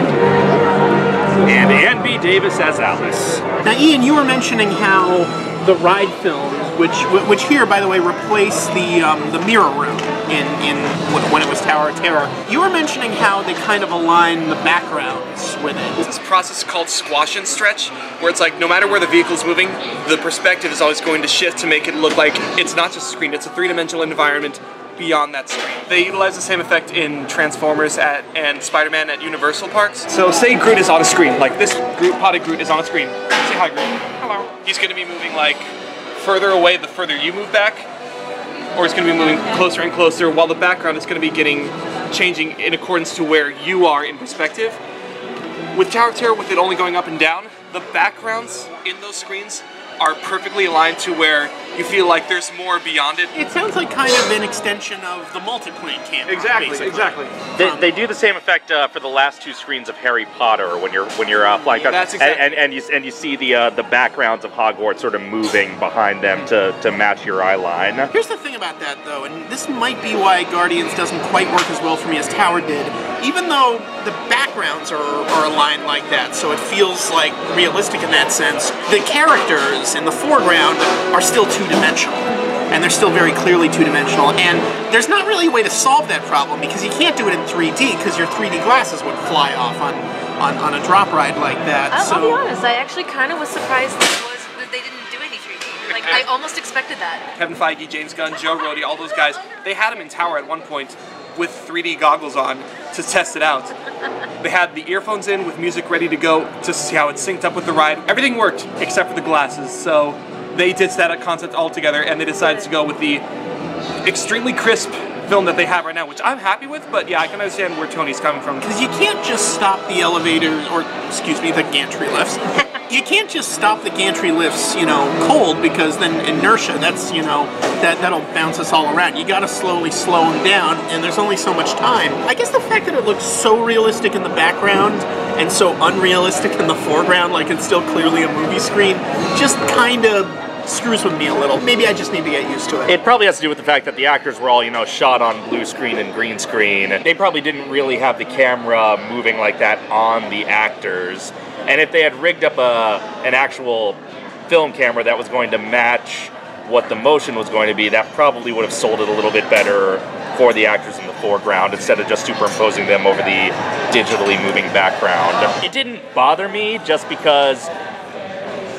And Ann B. Davis as Alice. Now, Ian, you were mentioning how the ride film, which here, by the way, replaced the mirror room in when it was Tower of Terror. You were mentioning how they kind of align the backgrounds with it. This process called squash and stretch, where it's like no matter where the vehicle's moving, the perspective is always going to shift to make it look like it's not just a screen, it's a three-dimensional environment beyond that screen. They utilize the same effect in Transformers and Spider-Man at Universal parks. So say Groot is on a screen, like this potted Groot is on a screen. Say hi, Groot. Hello. He's going to be moving like further away the further you move back, or it's going to be moving closer and closer, while the background is going to be changing in accordance to where you are in perspective. With Tower of Terror, with it only going up and down, the backgrounds in those screens are perfectly aligned to where you feel like there's more beyond it. It sounds like kind of an extension of the multiplane camera. Exactly. They do the same effect for the last two screens of Harry Potter when you're flying. That's exactly. And you see the backgrounds of Hogwarts sort of moving behind them to match your eye line. Here's the thing about that though, and this might be why Guardians doesn't quite work as well for me as Tower did. Even though the backgrounds are aligned like that, so it feels like realistic in that sense, the characters in the foreground are still two-dimensional. And they're still very clearly two-dimensional. And there's not really a way to solve that problem because you can't do it in 3D because your 3D glasses would fly off on a drop ride like that. I'll be honest, I actually kind of was surprised that they didn't do any 3D. Like, I almost expected that. Kevin Feige, James Gunn, Joe Rohde, all those guys, they had him in Tower at one point with 3D goggles on to test it out. They had the earphones in with music ready to go to see how it synced up with the ride. Everything worked except for the glasses, so they ditched that concept altogether and they decided to go with the extremely crisp film that they have right now, which I'm happy with, but yeah, I can understand where Tony's coming from. Because you can't just stop the elevators, or excuse me, the gantry lifts. You can't just stop the gantry lifts, cold, because then inertia, that's, that'll bounce us all around. You gotta slowly slow them down, and there's only so much time. I guess the fact that it looks so realistic in the background, and so unrealistic in the foreground, like it's still clearly a movie screen, just kind of screws with me a little. Maybe I just need to get used to it. It probably has to do with the fact that the actors were all, you know, shot on blue screen and green screen. They probably didn't really have the camera moving like that on the actors. And if they had rigged up an actual film camera that was going to match what the motion was going to be, that probably would have sold it a little bit better for the actors in the foreground instead of just superimposing them over the digitally moving background. It didn't bother me just because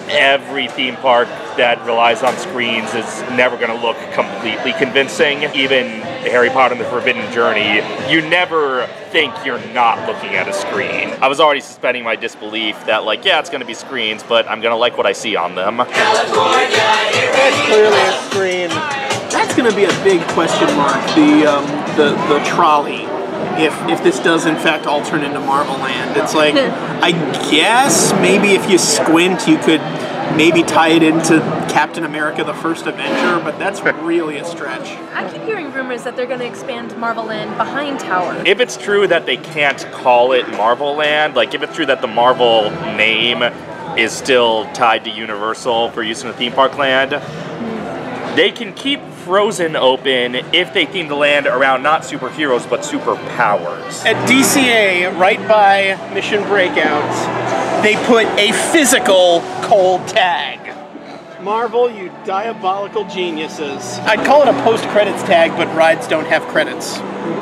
every theme park that relies on screens is never going to look completely convincing. Even Harry Potter and the Forbidden Journey, you never think you're not looking at a screen. I was already suspending my disbelief that, like, yeah, it's going to be screens, but I'm going to like what I see on them. It's clearly a screen. That's going to be a big question mark, the trolley. If this does in fact all turn into Marvel Land. It's like, I guess maybe if you squint you could maybe tie it into Captain America the First Avenger, but that's really a stretch. I keep hearing rumors that they're going to expand Marvel Land behind Tower. If it's true that they can't call it Marvel Land, like if it's true that the Marvel name is still tied to Universal for use in the theme park land, they can keep Frozen open if they theme the land around not superheroes but superpowers. At DCA, right by Mission Breakout, they put a physical cold tag. Marvel, you diabolical geniuses. I'd call it a post-credits tag, but rides don't have credits.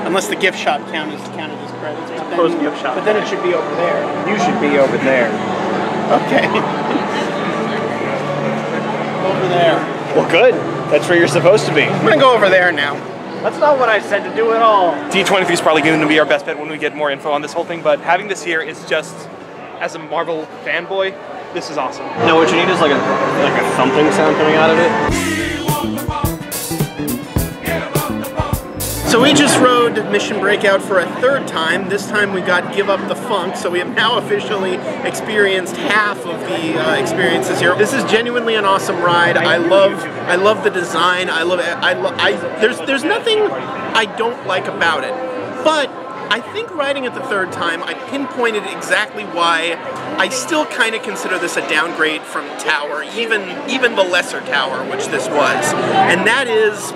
Unless the gift shop counted as credits. Post-gift shop. But then it should be over there. You should be over there. Okay. Over there. Well, good. That's where you're supposed to be. I'm gonna go over there now. That's not what I said to do at all. D23 is probably going to be our best bet when we get more info on this whole thing, but having this here is just, as a Marvel fanboy, this is awesome. No, what you need is like a thumping sound coming out of it. So we just rode Mission Breakout for a third time. This time we got Give Up the Funk, so we have now officially experienced half of the experiences here. This is genuinely an awesome ride. I love the design. There's nothing I don't like about it. But I think riding it the third time, I pinpointed exactly why I still kind of consider this a downgrade from Tower, even the lesser Tower, which this was. And that is,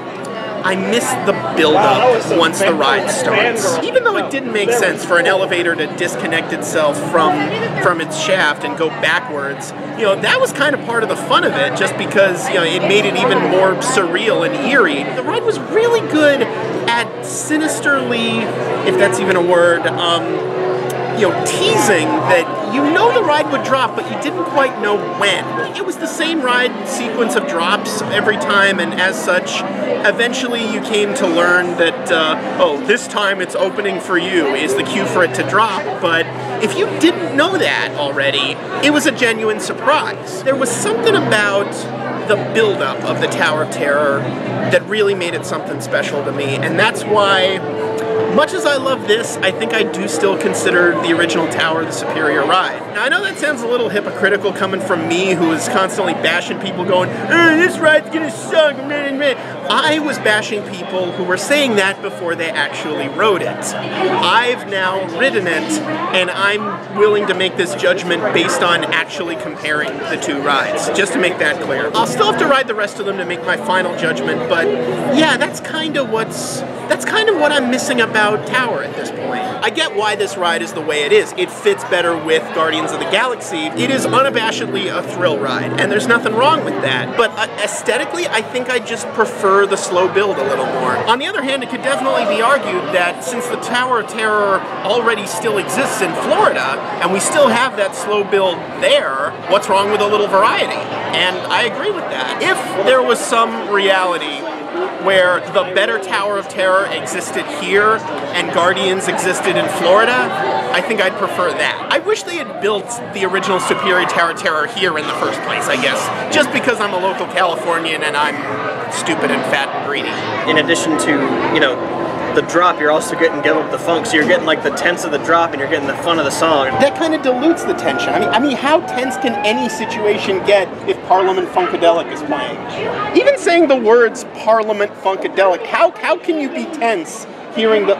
I miss the build-up once the ride starts. Even though it didn't make sense for an elevator to disconnect itself from its shaft and go backwards, you know, that was kind of part of the fun of it, just because, you know, it made it even more surreal and eerie. The ride was really good at sinisterly, if that's even a word, you know, teasing that you know the ride would drop, but you didn't quite know when. It was the same ride sequence of drops every time, and as such, eventually you came to learn that, oh, this time it's opening for you is the cue for it to drop, but if you didn't know that already, it was a genuine surprise. There was something about the build-up of the Tower of Terror that really made it something special to me, and that's why, much as I love this, I think I do still consider the original Tower the superior ride. Now, I know that sounds a little hypocritical coming from me, who is constantly bashing people going, this ride's gonna suck. I was bashing people who were saying that before they actually rode it. I've now ridden it, and I'm willing to make this judgment based on actually comparing the two rides, just to make that clear. I'll still have to ride the rest of them to make my final judgment, but yeah, that's kind of what I'm missing about Tower at this point. I get why this ride is the way it is. It fits better with Guardians of the Galaxy. It is unabashedly a thrill ride, and there's nothing wrong with that. But aesthetically, I think I just prefer the slow build a little more. On the other hand, it could definitely be argued that since the Tower of Terror already still exists in Florida, and we still have that slow build there, what's wrong with a little variety? And I agree with that. If there was some reality where the better Tower of Terror existed here and Guardians existed in Florida, I think I'd prefer that. I wish they had built the original superior Tower of Terror here in the first place, I guess, just because I'm a local Californian and I'm stupid and fat and greedy. In addition to, you know, the drop, you're also getting Give Up the Funk, so you're getting like the tense of the drop and you're getting the fun of the song. That kind of dilutes the tension. I mean, how tense can any situation get if Parliament Funkadelic is playing? Even saying the words Parliament Funkadelic, how can you be tense hearing the...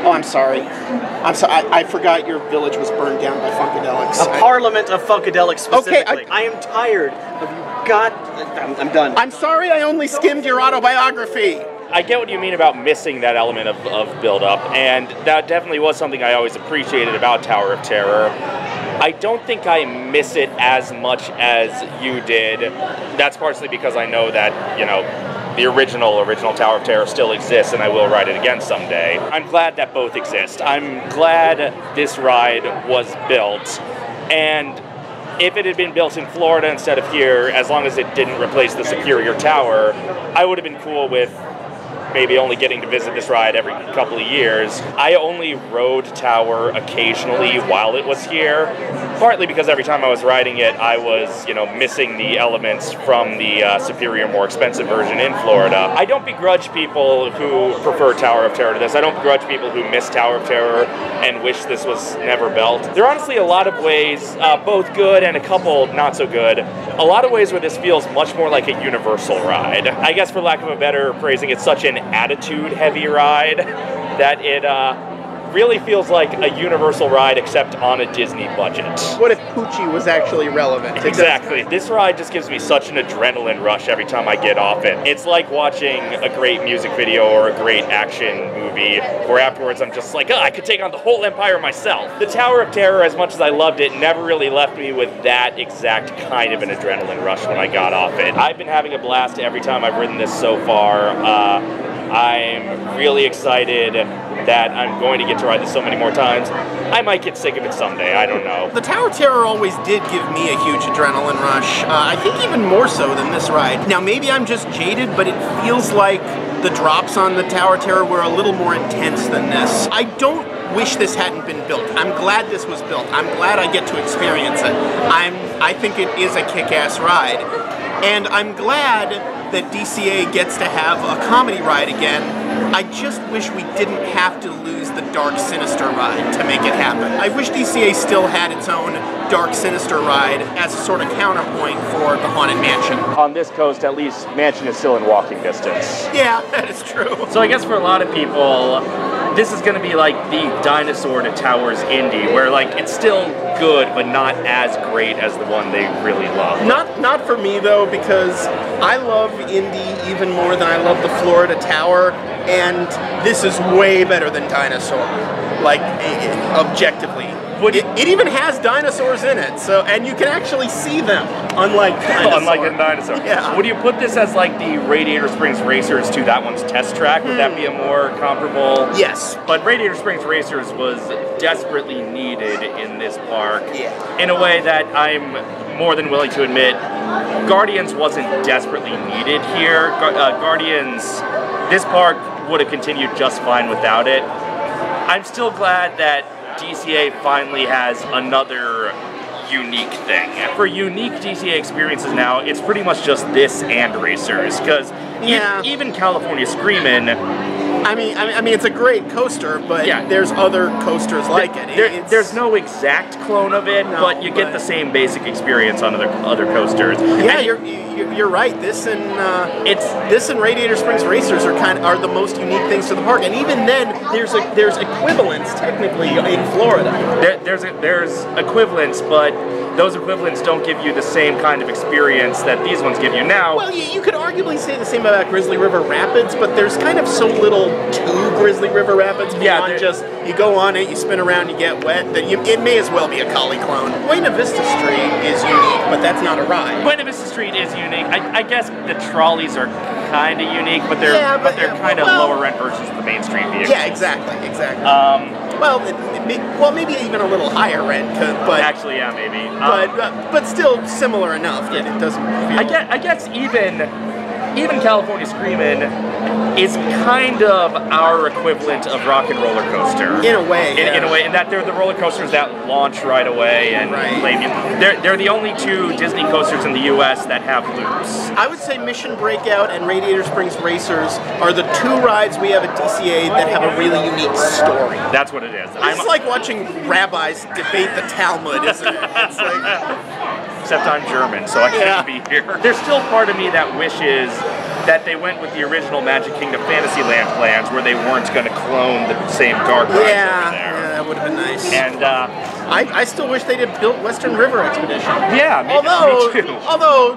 Oh, I'm sorry. I'm sorry. I forgot your village was burned down by Funkadelics. A parliament of Funkadelics specifically. Okay, I am tired of you. I'm done. I'm sorry. I only skimmed your autobiography. I get what you mean about missing that element of build-up, and that definitely was something I always appreciated about Tower of Terror. I don't think I miss it as much as you did. That's partially because I know that, you know, the original Tower of Terror still exists, and I will ride it again someday. I'm glad that both exist. I'm glad this ride was built, and if it had been built in Florida instead of here, as long as it didn't replace the Superior Tower, I would have been cool with maybe only getting to visit this ride every couple of years. I only rode Tower occasionally while it was here, partly because every time I was riding it, I was, you know, missing the elements from the superior, more expensive version in Florida. I don't begrudge people who prefer Tower of Terror to this. I don't begrudge people who miss Tower of Terror and wish this was never built. There are honestly a lot of ways, both good and a couple not so good, a lot of ways where this feels much more like a Universal ride. I guess for lack of a better phrasing, it's such an attitude-heavy ride that it really feels like a Universal ride except on a Disney budget. What if Poochie was actually relevant? Exactly. This ride just gives me such an adrenaline rush every time I get off it. It's like watching a great music video or a great action movie where afterwards I'm just like, oh, I could take on the whole empire myself. The Tower of Terror, as much as I loved it, never really left me with that exact kind of an adrenaline rush when I got off it. I've been having a blast every time I've ridden this so far. I'm really excited that I'm going to get to ride this so many more times. I might get sick of it someday, I don't know. The Tower of Terror always did give me a huge adrenaline rush. I think even more so than this ride. Now maybe I'm just jaded, but it feels like the drops on the Tower of Terror were a little more intense than this. I don't wish this hadn't been built. I'm glad this was built. I'm glad I get to experience it. I think it is a kick-ass ride. And I'm glad that DCA gets to have a comedy ride again. I just wish we didn't have to lose the Dark Sinister ride to make it happen. I wish DCA still had its own Dark Sinister ride as a sort of counterpoint for the Haunted Mansion. On this coast, at least, Mansion is still in walking distance. Yeah, that is true. So I guess for a lot of people, this is going to be like the Dinosaur to Towers Indy, where like it's still good, but not as great as the one they really love. Not for me though, because I love Indy even more than I love the Florida Tower, and this is way better than Dinosaur, like objectively. It even has dinosaurs in it, so and you can actually see them, unlike Dinosaur. Unlike in Dinosaur. Yeah. Would you put this as like the Radiator Springs Racers to that one's test track? Would that be a more comparable? Yes. But Radiator Springs Racers was desperately needed in this park in a way that I'm more than willing to admit Guardians wasn't desperately needed here. Guardians, this park would have continued just fine without it. I'm still glad that DCA finally has another unique thing. For unique DCA experiences now, it's pretty much just this and Racers, because even California Screamin', I mean, it's a great coaster, but there's other coasters like it. There's no exact clone of it, but you get the same basic experience on other coasters. Yeah, you're right. This and Radiator Springs Racers are the most unique things to the park, and even then, there's equivalents technically in Florida. There's equivalents, but those equivalents don't give you the same kind of experience that these ones give you now. Well, you could arguably say the same about Grizzly River Rapids, but there's kind of so little to Grizzly River Rapids beyond just you go on it, you spin around, you get wet, that it may as well be a Collie clone. Buena Vista Street is unique, but that's not a ride. Buena Vista Street is unique. I guess the trolleys are kind of unique, but they're kind of lower rent versions of the Main Street vehicles. Yeah, exactly. Well, maybe even a little higher rent, but actually, yeah, maybe. But still similar enough that it doesn't feel. I guess even California Screamin' is kind of our equivalent of Rock and Roller Coaster. In a way, in a way, in that they're the roller coasters that launch right away and they're the only two Disney coasters in the U.S. that have loops. I would say Mission Breakout and Radiator Springs Racers are the two rides we have at DCA that have a really unique story. That's what it is. It's like watching rabbis debate the Talmud, isn't it? It's like... Except I'm German, so I can't be here. There's still part of me that wishes that they went with the original Magic Kingdom Fantasyland plans where they weren't going to flown the same dark rides over there. Yeah, that would have been nice. And I still wish they'd have built Western River Expedition. Yeah, me too. Although,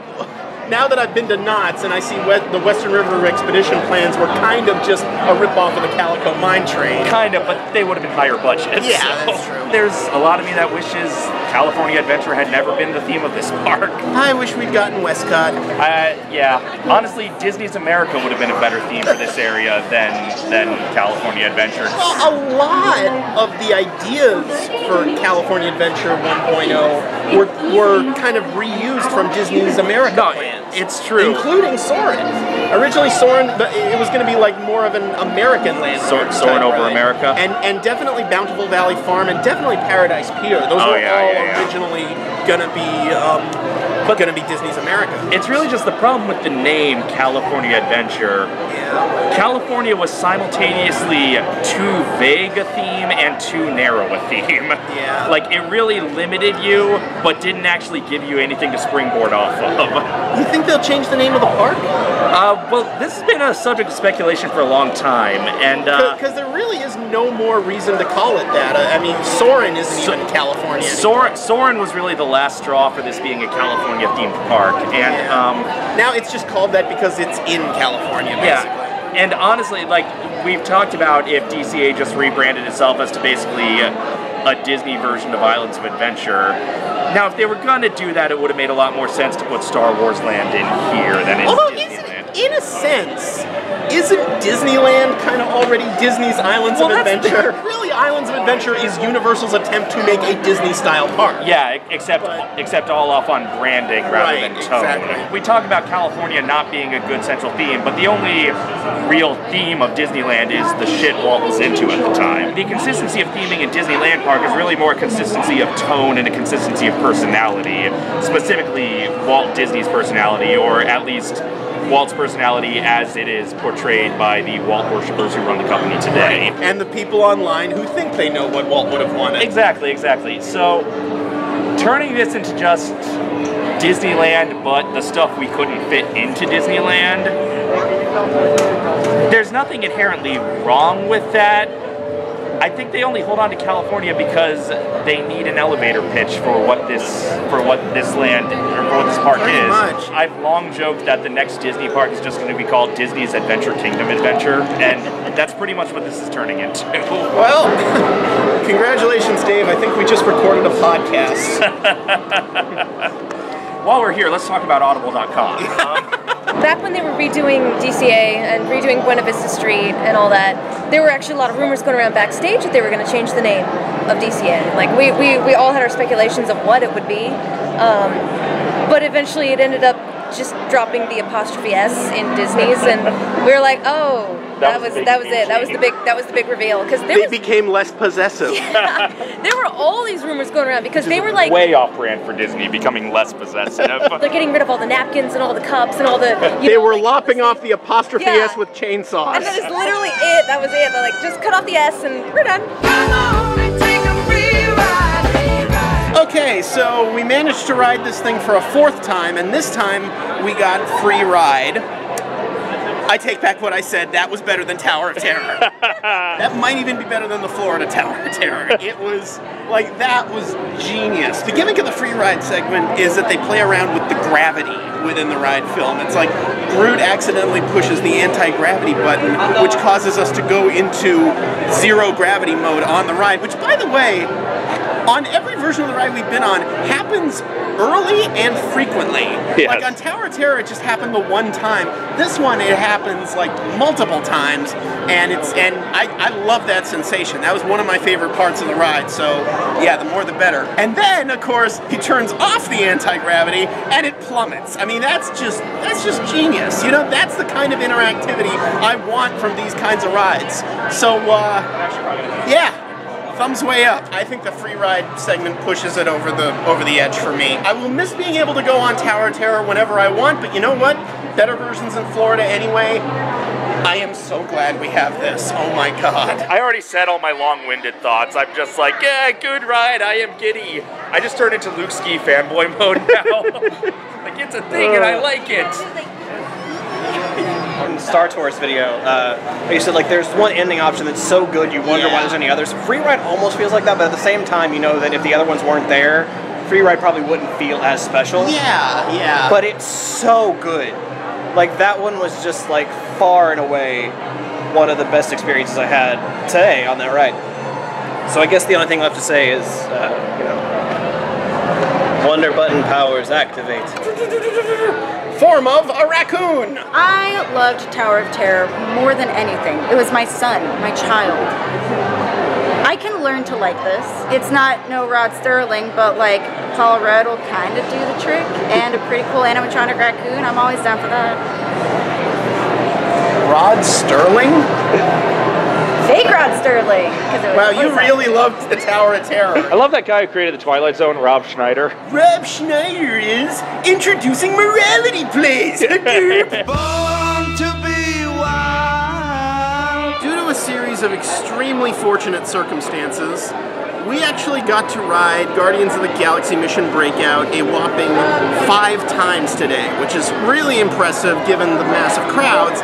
now that I've been to Knott's and I see the Western River Expedition plans were kind of just a rip-off of the Calico Mine Train. Kind of, but they would have been higher budget. Yeah, so that's true. There's a lot of me that wishes California Adventure had never been the theme of this park. I wish we'd gotten Westcott. Yeah, honestly, Disney's America would have been a better theme for this area than California Adventure. Well, a lot of the ideas for California Adventure 1.0 were kind of reused from Disney's America plans. It's true. Including Soarin'. Originally Soarin', it was going to be like more of an American land. Soarin' over America. And definitely Bountiful Valley Farm and definitely Paradise Pier. Those were all originally going to be Disney's America. It's really just the problem with the name California Adventure. Yeah. California was simultaneously too vague a theme and too narrow a theme. Yeah. Like, it really limited you, but didn't actually give you anything to springboard off of. You think they'll change the name of the park? Well, this has been a subject of speculation for a long time, and because there really is no more reason to call it that. I mean, Soarin' isn't even California. Soarin' was really the last straw for this being a California-themed park, and now it's just called that because it's in California, basically. Yeah, and honestly, like we've talked about, if DCA just rebranded itself as to basically a Disney version of Islands of Adventure. Now, if they were going to do that, it would have made a lot more sense to put Star Wars Land in here than in Disneyland. In a sense, isn't Disneyland kind of already Disney's Islands of Adventure? Really, Islands of Adventure is Universal's attempt to make a Disney-style park. Yeah, except all off on branding rather than tone. Exactly. We talk about California not being a good central theme, but the only real theme of Disneyland is the shit Walt was into at the time. The consistency of theming in Disneyland Park is really more a consistency of tone and a consistency of personality, specifically Walt Disney's personality, or at least Walt's personality as it is portrayed by the Walt worshippers who run the company today. And the people online who think they know what Walt would have wanted. Exactly. So, turning this into just Disneyland, but the stuff we couldn't fit into Disneyland, there's nothing inherently wrong with that. I think they only hold on to California because they need an elevator pitch for what this land or what this park is. Much. I've long joked that the next Disney park is just going to be called Disney's Adventure Kingdom Adventure, and that's pretty much what this is turning into. Well, congratulations, Dave. I think we just recorded a podcast. While we're here, let's talk about Audible.com. Back when they were redoing DCA and redoing Buena Vista Street and all that, there were actually a lot of rumors going around backstage that they were going to change the name of DCA. Like, we all had our speculations of what it would be, but eventually it ended up just dropping the apostrophe S in Disney's, and we were like, oh, that was it. That was the big reveal, because they became less possessive. Yeah, there were all these rumors going around because they were like way off brand for Disney, becoming less possessive. They're getting rid of all the napkins and all the cups and all the. They were lopping off the apostrophe S with chainsaws. And that is literally it. That was it. They're like, just cut off the S and we're done. Okay, so we managed to ride this thing for a fourth time, and this time we got free ride. I take back what I said. That was better than Tower of Terror. That might even be better than the Florida Tower of Terror. It was, like, that was genius. The gimmick of the free ride segment is that they play around with the gravity within the ride film. It's like Groot accidentally pushes the anti-gravity button, which causes us to go into zero gravity mode on the ride, which, by the way, on every version of the ride we've been on, happens early and frequently. Yes. Like on Tower of Terror, it just happened the one time. This one, it happens like multiple times, and I love that sensation. That was one of my favorite parts of the ride, so yeah, the more the better. And then, of course, he turns off the anti-gravity, and it plummets. I mean, that's just genius. You know, that's the kind of interactivity I want from these kinds of rides. So, yeah. Thumbs way up. I think the free ride segment pushes it over the edge for me. I will miss being able to go on Tower of Terror whenever I want, but you know what? Better versions in Florida anyway. I am so glad we have this. Oh my god. I already said all my long-winded thoughts. I'm just like, yeah, good ride, I am giddy. I just turned into Luke Ski fanboy mode now. Like, it's a thing and I like it. one Star Tours video, like you said, like there's one ending option that's so good you wonder why there's any others. Free Ride almost feels like that, but at the same time, you know that if the other ones weren't there, Free Ride probably wouldn't feel as special. Yeah, yeah. But it's so good. Like that one was just like far and away one of the best experiences I had today on that ride. So I guess the only thing left to say is, you know, Wonder Button powers activate. Form of a raccoon. I loved Tower of Terror more than anything. It was my son, my child. I can learn to like this. It's not no Rod Sterling, but like Paul Rudd will kind of do the trick, and a pretty cool animatronic raccoon. I'm always down for that. Rod Sterling? Fake Rod Sterling. Wow, you really loved the Tower of Terror. I love that guy who created the Twilight Zone, Rob Schneider. Rob Schneider is introducing morality plays. Born to be wild. Due to a series of extremely fortunate circumstances, we actually got to ride Guardians of the Galaxy Mission Breakout a whopping 5 times today, which is really impressive given the massive crowds.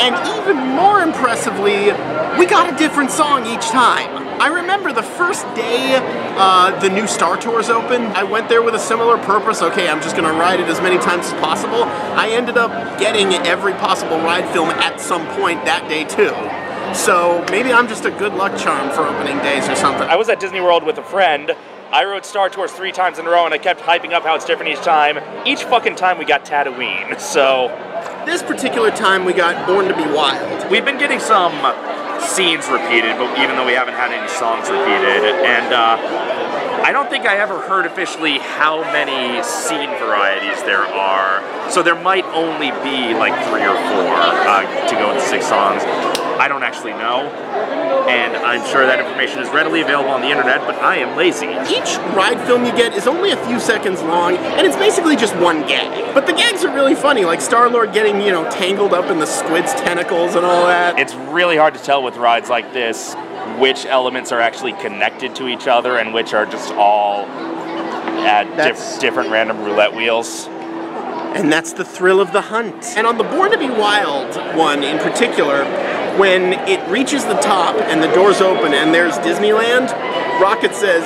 And even more impressively, we got a different song each time. I remember the first day the new Star Tours opened, I went there with a similar purpose. Okay, I'm just going to ride it as many times as possible. I ended up getting every possible ride film at some point that day too. So maybe I'm just a good luck charm for opening days or something. I was at Disney World with a friend. I rode Star Tours 3 times in a row and I kept hyping up how it's different each time. Each fucking time we got Tatooine, so... This particular time we got Born to be Wild. We've been getting some scenes repeated, but even though we haven't had any songs repeated, and I don't think I ever heard officially how many scene varieties there are. So there might only be like 3 or 4 to go with the 6 songs. I don't actually know, and I'm sure that information is readily available on the internet, but I am lazy. Each ride film you get is only a few seconds long, and it's basically just one gag. But the gags are really funny, like Star-Lord getting, you know, tangled up in the squid's tentacles and all that. It's really hard to tell with rides like this which elements are actually connected to each other and which are just all at different random roulette wheels. And that's the thrill of the hunt. And on the Born to be Wild one in particular, when it reaches the top and the doors open and there's Disneyland, Rocket says,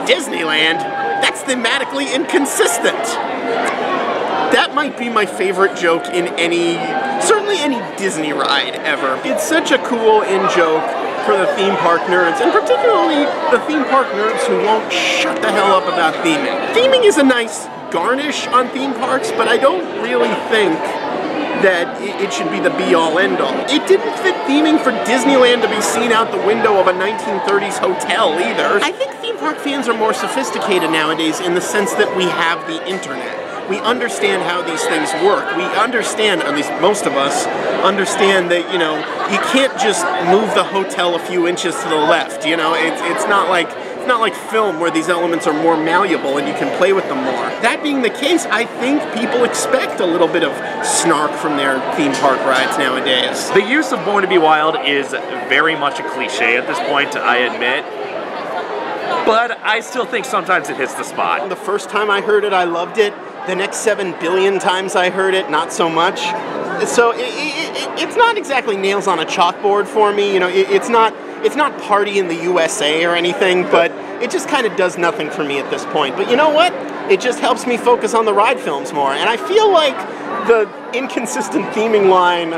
"Disneyland? That's thematically inconsistent." That might be my favorite joke in certainly any Disney ride ever. It's such a cool in-joke for the theme park nerds, and particularly the theme park nerds who won't shut the hell up about theming. Theming is a nice garnish on theme parks, but I don't really think that it should be the be-all, end-all. It didn't fit theming for Disneyland to be seen out the window of a 1930s hotel either. I think theme park fans are more sophisticated nowadays in the sense that we have the internet. We understand how these things work. We understand, at least most of us, understand that, you know, you can't just move the hotel a few inches to the left, you know? It's not like film where these elements are more malleable and you can play with them more. That being the case, I think people expect a little bit of snark from their theme park rides nowadays. The use of Born to be Wild is very much a cliche at this point, I admit. But I still think sometimes it hits the spot. The first time I heard it, I loved it. The next 7 billion times I heard it, not so much. So it's not exactly nails on a chalkboard for me. You know, it's not Party in the USA or anything, but it just kind of does nothing for me at this point. But you know what? It just helps me focus on the ride films more. And I feel like the inconsistent theming line,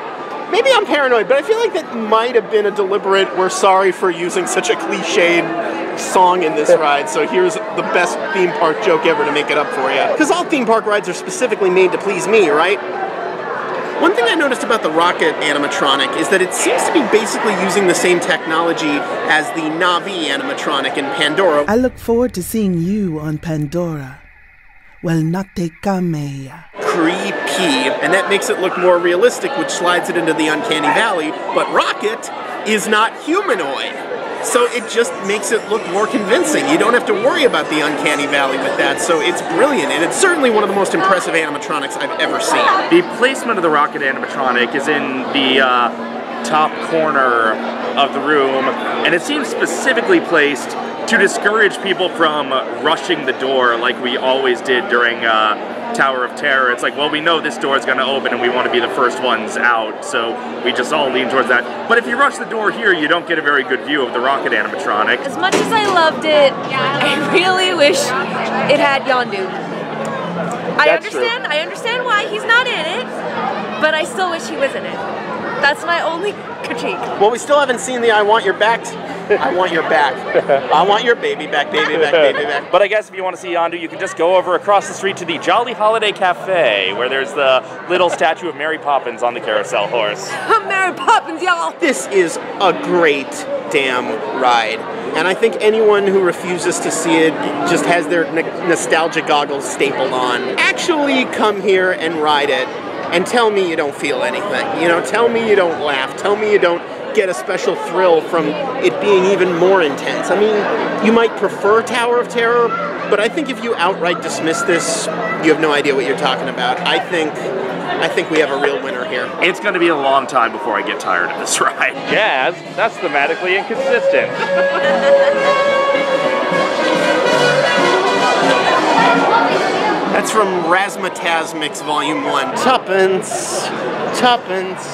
maybe I'm paranoid, but I feel like that might have been a deliberate, we're sorry for using such a cliched song in this ride, so here's the best theme park joke ever to make it up for you. Because all theme park rides are specifically made to please me, right? One thing I noticed about the Rocket animatronic is that it seems to be basically using the same technology as the Na'vi animatronic in Pandora. I look forward to seeing you on Pandora. Well, not te kameya. Creepy, and that makes it look more realistic, which slides it into the uncanny valley, but Rocket is not humanoid. So it just makes it look more convincing. You don't have to worry about the uncanny valley with that, so it's brilliant, and it's certainly one of the most impressive animatronics I've ever seen. The placement of the Rocket animatronic is in the top corner of the room, and it seems specifically placed to discourage people from rushing the door like we always did during Tower of Terror. It's like, well, we know this door is going to open and we want to be the first ones out, so we just all lean towards that. But if you rush the door here, you don't get a very good view of the rocket animatronic. As much as I loved it, I really wish it had Yondu. I understand why he's not in it, but I still wish he was in it. That's my only critique. Well, we still haven't seen the I want your back. I want your back. I want your baby back, baby back, baby back. But I guess if you want to see Yondu, you can just go over across the street to the Jolly Holiday Cafe, where there's the little statue of Mary Poppins on the carousel horse. Mary Poppins, y'all! This is a great damn ride. And I think anyone who refuses to see it just has their nostalgia goggles stapled on. Actually come here and ride it and tell me you don't feel anything. You know, tell me you don't laugh. Tell me you don't get a special thrill from it being even more intense. I mean, you might prefer Tower of Terror, but I think if you outright dismiss this, you have no idea what you're talking about. I think we have a real winner here. It's going to be a long time before I get tired of this ride. Yeah, that's thematically inconsistent. That's from Razzmatazz Volume 1. Tuppence, tuppence,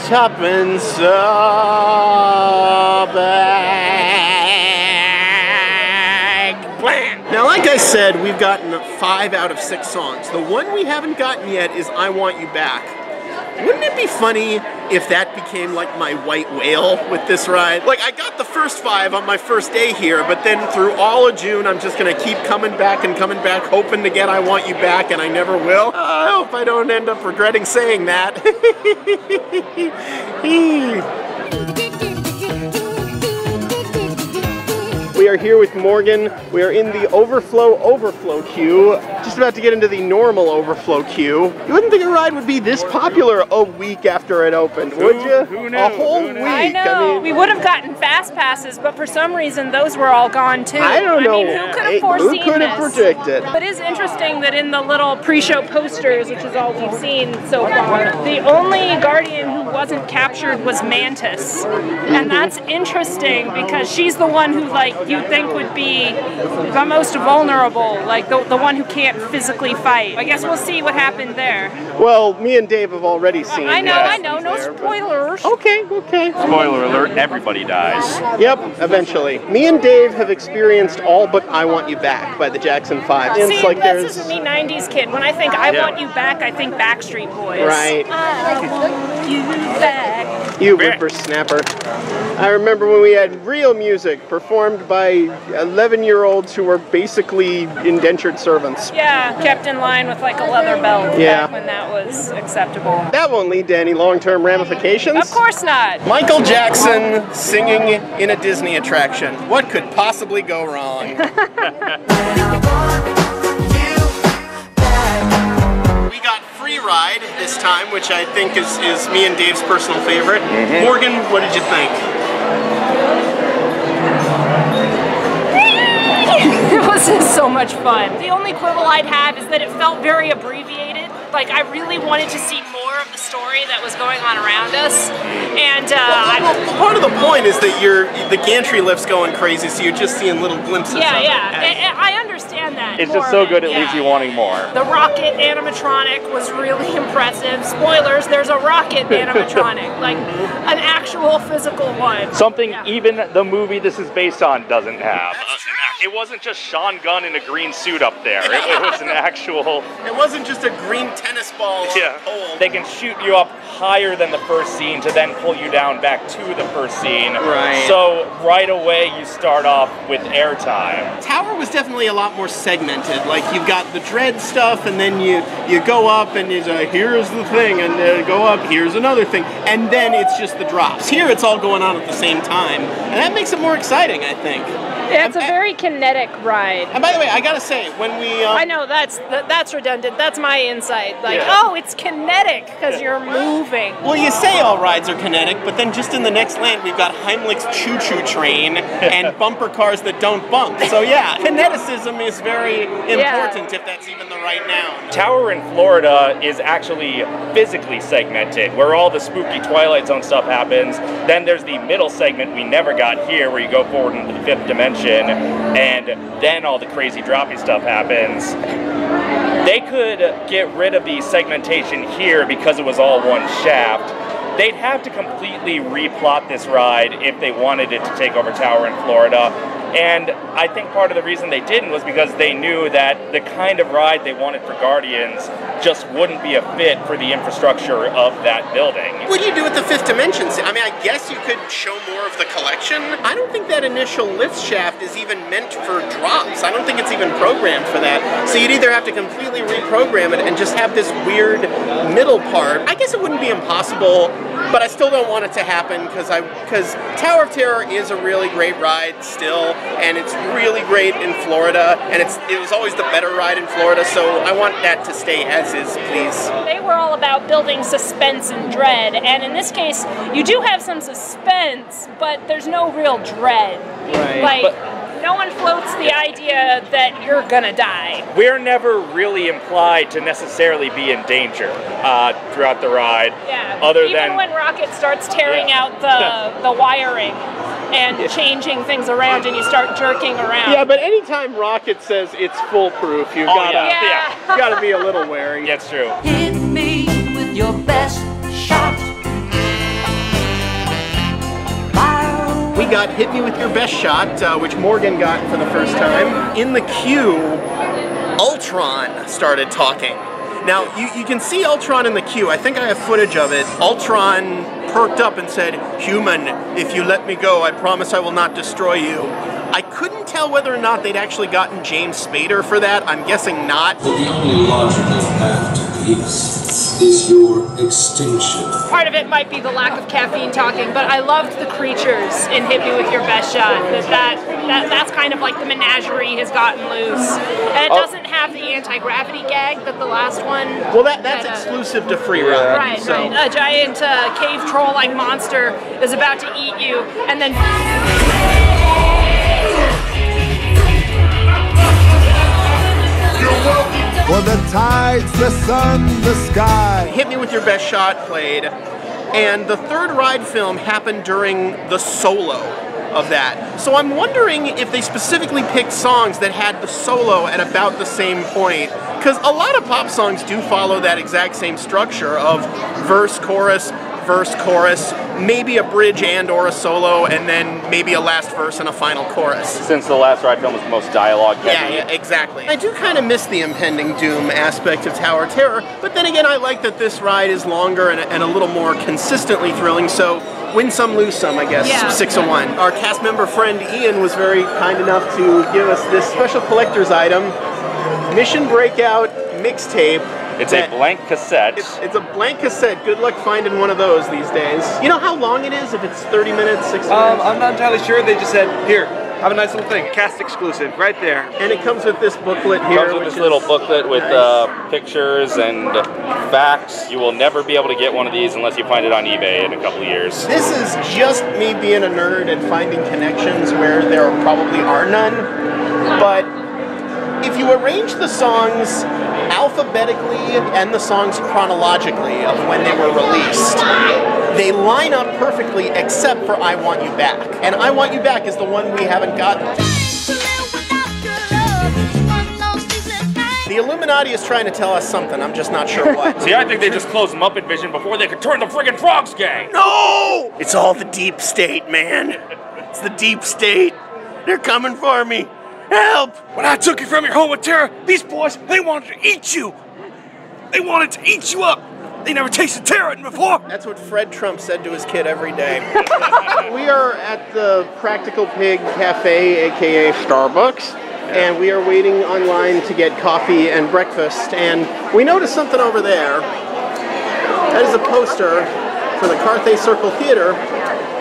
tuppence a bag. Blam! Now, like I said, we've gotten 5 out of 6 songs. The one we haven't gotten yet is I Want You Back. Wouldn't it be funny if that became like my white whale with this ride? Like, I got the first 5 on my first day here, but then through all of June, I'm just gonna keep coming back and coming back, hoping to get I Want You Back, and I never will. I hope I don't end up regretting saying that. We are here with Morgan. We are in the overflow queue. Just about to get into the normal overflow queue. You wouldn't think a ride would be this popular a week after it opened, would you? Who knew? A whole week. I know. We would have gotten fast passes, but for some reason those were all gone too. I don't know. I mean, who could have foreseen Who could have predicted? But it is interesting that in the little pre-show posters, which is all we've seen so far, the only Guardian who wasn't captured was Mantis. And that's interesting because she's the one who, like, you think would be the most vulnerable, like the one who can't physically fight. I guess we'll see what happened there. Well, me and Dave have already seen I know, no spoilers. Okay. Spoiler alert, everybody dies. Yep, eventually. Me and Dave have experienced all but I Want You Back by the Jackson 5. See, it's like this is me 90s kid. When I think I Want You Back, I think Backstreet Boys. Right. I want you back. You whippersnapper. I remember when we had real music performed by 11-year-olds who were basically indentured servants. Yeah, kept in line with like a leather belt Yeah. back when that was acceptable. That won't lead to any long-term ramifications. Of course not. Michael Jackson singing in a Disney attraction. What could possibly go wrong? We got free ride this time, which I think is me and Dave's personal favorite. Morgan, what did you think? It was just so much fun. The only quibble I'd have is that it felt very abbreviated. Like, I really wanted to see more of the story that was going on around us. And part of the point is that the gantry lift's going crazy, so you're just seeing little glimpses of it. I understand that. It's just so good it leaves you wanting more. The rocket animatronic was really impressive. Spoilers, there's a rocket animatronic, like an actual physical one. Something even the movie this is based on doesn't have. It wasn't just Sean Gunn in a green suit up there. It was an actual... It wasn't just a green tennis ball on a pole. They can shoot you up higher than the first scene to then pull you down back to the first scene. Right. So right away you start off with airtime. Tower was definitely a lot more segmented. Like, you've got the dread stuff, and then you go up and here's the thing, and go up, here's another thing, and then it's just the drops. Here it's all going on at the same time, and that makes it more exciting, I think. Yeah, it's a very kinetic ride. And by the way, I gotta say, when we... I know, that's redundant. That's my insight. Like, oh, it's kinetic because you're moving. Well, you say all rides are kinetic, but then just in the next land, we've got Heimlich's choo-choo train and bumper cars that don't bump. So yeah, kineticism is very important, if that's even the right noun. Tower in Florida is actually physically segmented, where all the spooky Twilight Zone stuff happens. Then there's the middle segment we never got here, where you go forward into the 5th dimension. segmentation, and then all the crazy droppy stuff happens. They could get rid of the segmentation here because it was all one shaft. They'd have to completely replot this ride if they wanted it to take over Tower in Florida. And I think part of the reason they didn't was because they knew that the kind of ride they wanted for Guardians just wouldn't be a fit for the infrastructure of that building. What do you do with the fifth dimension? I mean, I guess you could show more of the collection. I don't think that initial lift shaft is even meant for drops. I don't think it's even programmed for that. So you'd either have to completely reprogram it and just have this weird middle part. I guess it wouldn't be impossible, but I still don't want it to happen because Tower of Terror is a really great ride still, and it's really great in Florida, and it was always the better ride in Florida, so I want that to stay as is, please. They were all about building suspense and dread, and in this case, you do have some suspense, but there's no real dread. Right. Like, no one floats the idea that you're gonna die. We're never really implied to necessarily be in danger throughout the ride. Yeah. Other Even than when Rocket starts tearing out the wiring and changing things around, and you start jerking around. Yeah, but anytime Rocket says it's foolproof, you've gotta be a little wary. That's true. Hit me with your best shot. We got Hit Me With Your Best Shot, which Morgan got for the first time. In the queue, Ultron started talking. Now, you can see Ultron in the queue. I think I have footage of it. Ultron perked up and said, "Human, if you let me go, I promise I will not destroy you." I couldn't tell whether or not they'd actually gotten James Spader for that. I'm guessing not. But the only logical path to peace is your extinction. Part of it might be the lack of caffeine talking, but I loved the creatures in Hit Me With Your Best Shot. That's kind of like the menagerie has gotten loose. And it doesn't have the anti-gravity gag that the last one... Well, that's exclusive to Free Ride. Right, so. right. A giant cave troll-like monster is about to eat you, and then... For the tides, the sun, the sky. Hit Me With Your Best Shot played, and the third ride film happened during the solo of that. So I'm wondering if they specifically picked songs that had the solo at about the same point, because a lot of pop songs do follow that exact same structure of verse, chorus, maybe a bridge and or a solo, and then maybe a last verse and a final chorus. Since the last ride film was the most dialogue heavy. Yeah, exactly. I do kind of miss the impending doom aspect of Tower of Terror, but then again, I like that this ride is longer and a little more consistently thrilling, so win some, lose some, I guess. Yeah. 6 of 1. Our cast member friend Ian was very kind enough to give us this special collector's item, Mission Breakout mixtape. It's a blank cassette. It's a blank cassette. Good luck finding one of those these days. You know how long it is? If it's 30 minutes, 60 minutes? I'm not entirely sure. They just said, here, have a nice little thing. Cast exclusive, right there. And it comes with this booklet here. Comes with this little booklet with pictures and facts. You will never be able to get one of these unless you find it on eBay in a couple of years. This is just me being a nerd and finding connections where there probably are none. But if you arrange the songs alphabetically and the songs chronologically of when they were released, they line up perfectly except for I Want You Back. And I Want You Back is the one we haven't gotten. The Illuminati is trying to tell us something, I'm just not sure what. See, I think they just closed Muppet Vision before they could turn the friggin' Frogs gang! No! It's all the deep state, man. It's the deep state. They're coming for me. Help! When I took you from your home with terror, these boys, they wanted to eat you. They wanted to eat you up. They never tasted terror before. That's what Fred Trump said to his kid every day. We are at the Practical Pig Cafe, aka Starbucks, and we are waiting online to get coffee and breakfast, and we noticed something over there. That is a poster for the Carthay Circle Theater.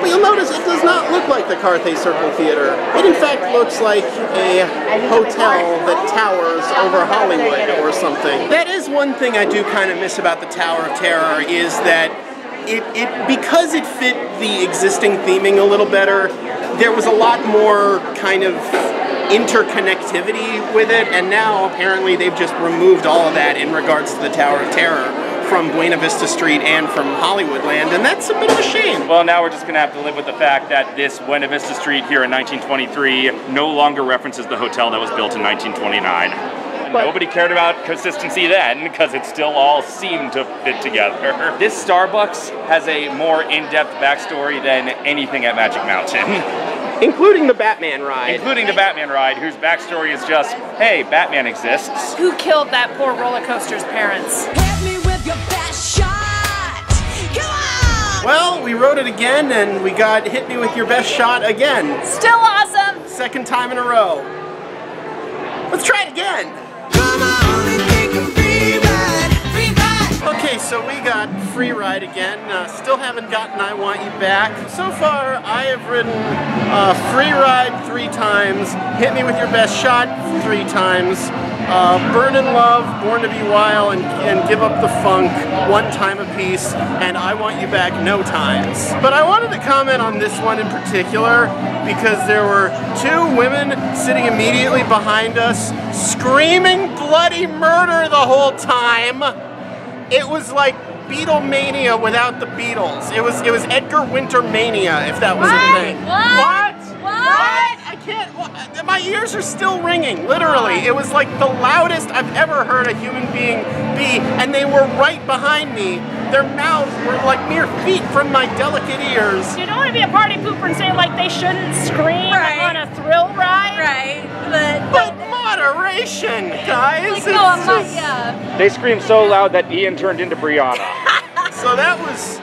But you'll notice it does not look like the Carthay Circle Theater. It in fact looks like a hotel that towers over Hollywood or something. That is one thing I do kind of miss about the Tower of Terror, is that because it fit the existing theming a little better, there was a lot more kind of interconnectivity with it, and now apparently they've just removed all of that in regards to the Tower of Terror from Buena Vista Street and from Hollywoodland, and that's a bit of a shame. Well, now we're just going to have to live with the fact that this Buena Vista Street here in 1923 no longer references the hotel that was built in 1929. But nobody cared about consistency then, because it still all seemed to fit together. This Starbucks has a more in-depth backstory than anything at Magic Mountain. Including the Batman ride. Including the Batman ride, whose backstory is just, hey, Batman exists. Who killed that poor roller coaster's parents? Hit me with your best shot. Come on! Well, we rode it again, and we got hit me with your best shot again. Still awesome! Second time in a row. Let's try it again. Come on and take a free ride. Free ride. Okay, so we got free ride again. Still haven't gotten I Want You Back. So far, I have ridden free ride 3 times, hit me with your best shot 3 times, Burn in Love, Born to Be Wild, and Give Up the Funk 1 time apiece, and I Want You Back no times. But I wanted to comment on this one in particular because there were 2 women sitting immediately behind us screaming bloody murder the whole time. It was like Beatlemania without the Beatles. It was Edgar Winter mania, if that was a thing. What? I can't. My ears are still ringing. Literally, it was like the loudest I've ever heard a human being be, and they were right behind me. Their mouths were like mere feet from my delicate ears. You don't want to be a party pooper and say like they shouldn't scream on a thrill ride. Right, but moderation, guys. Like, no, I'm not, yeah. They screamed so loud that Ian turned into Brianna. So that was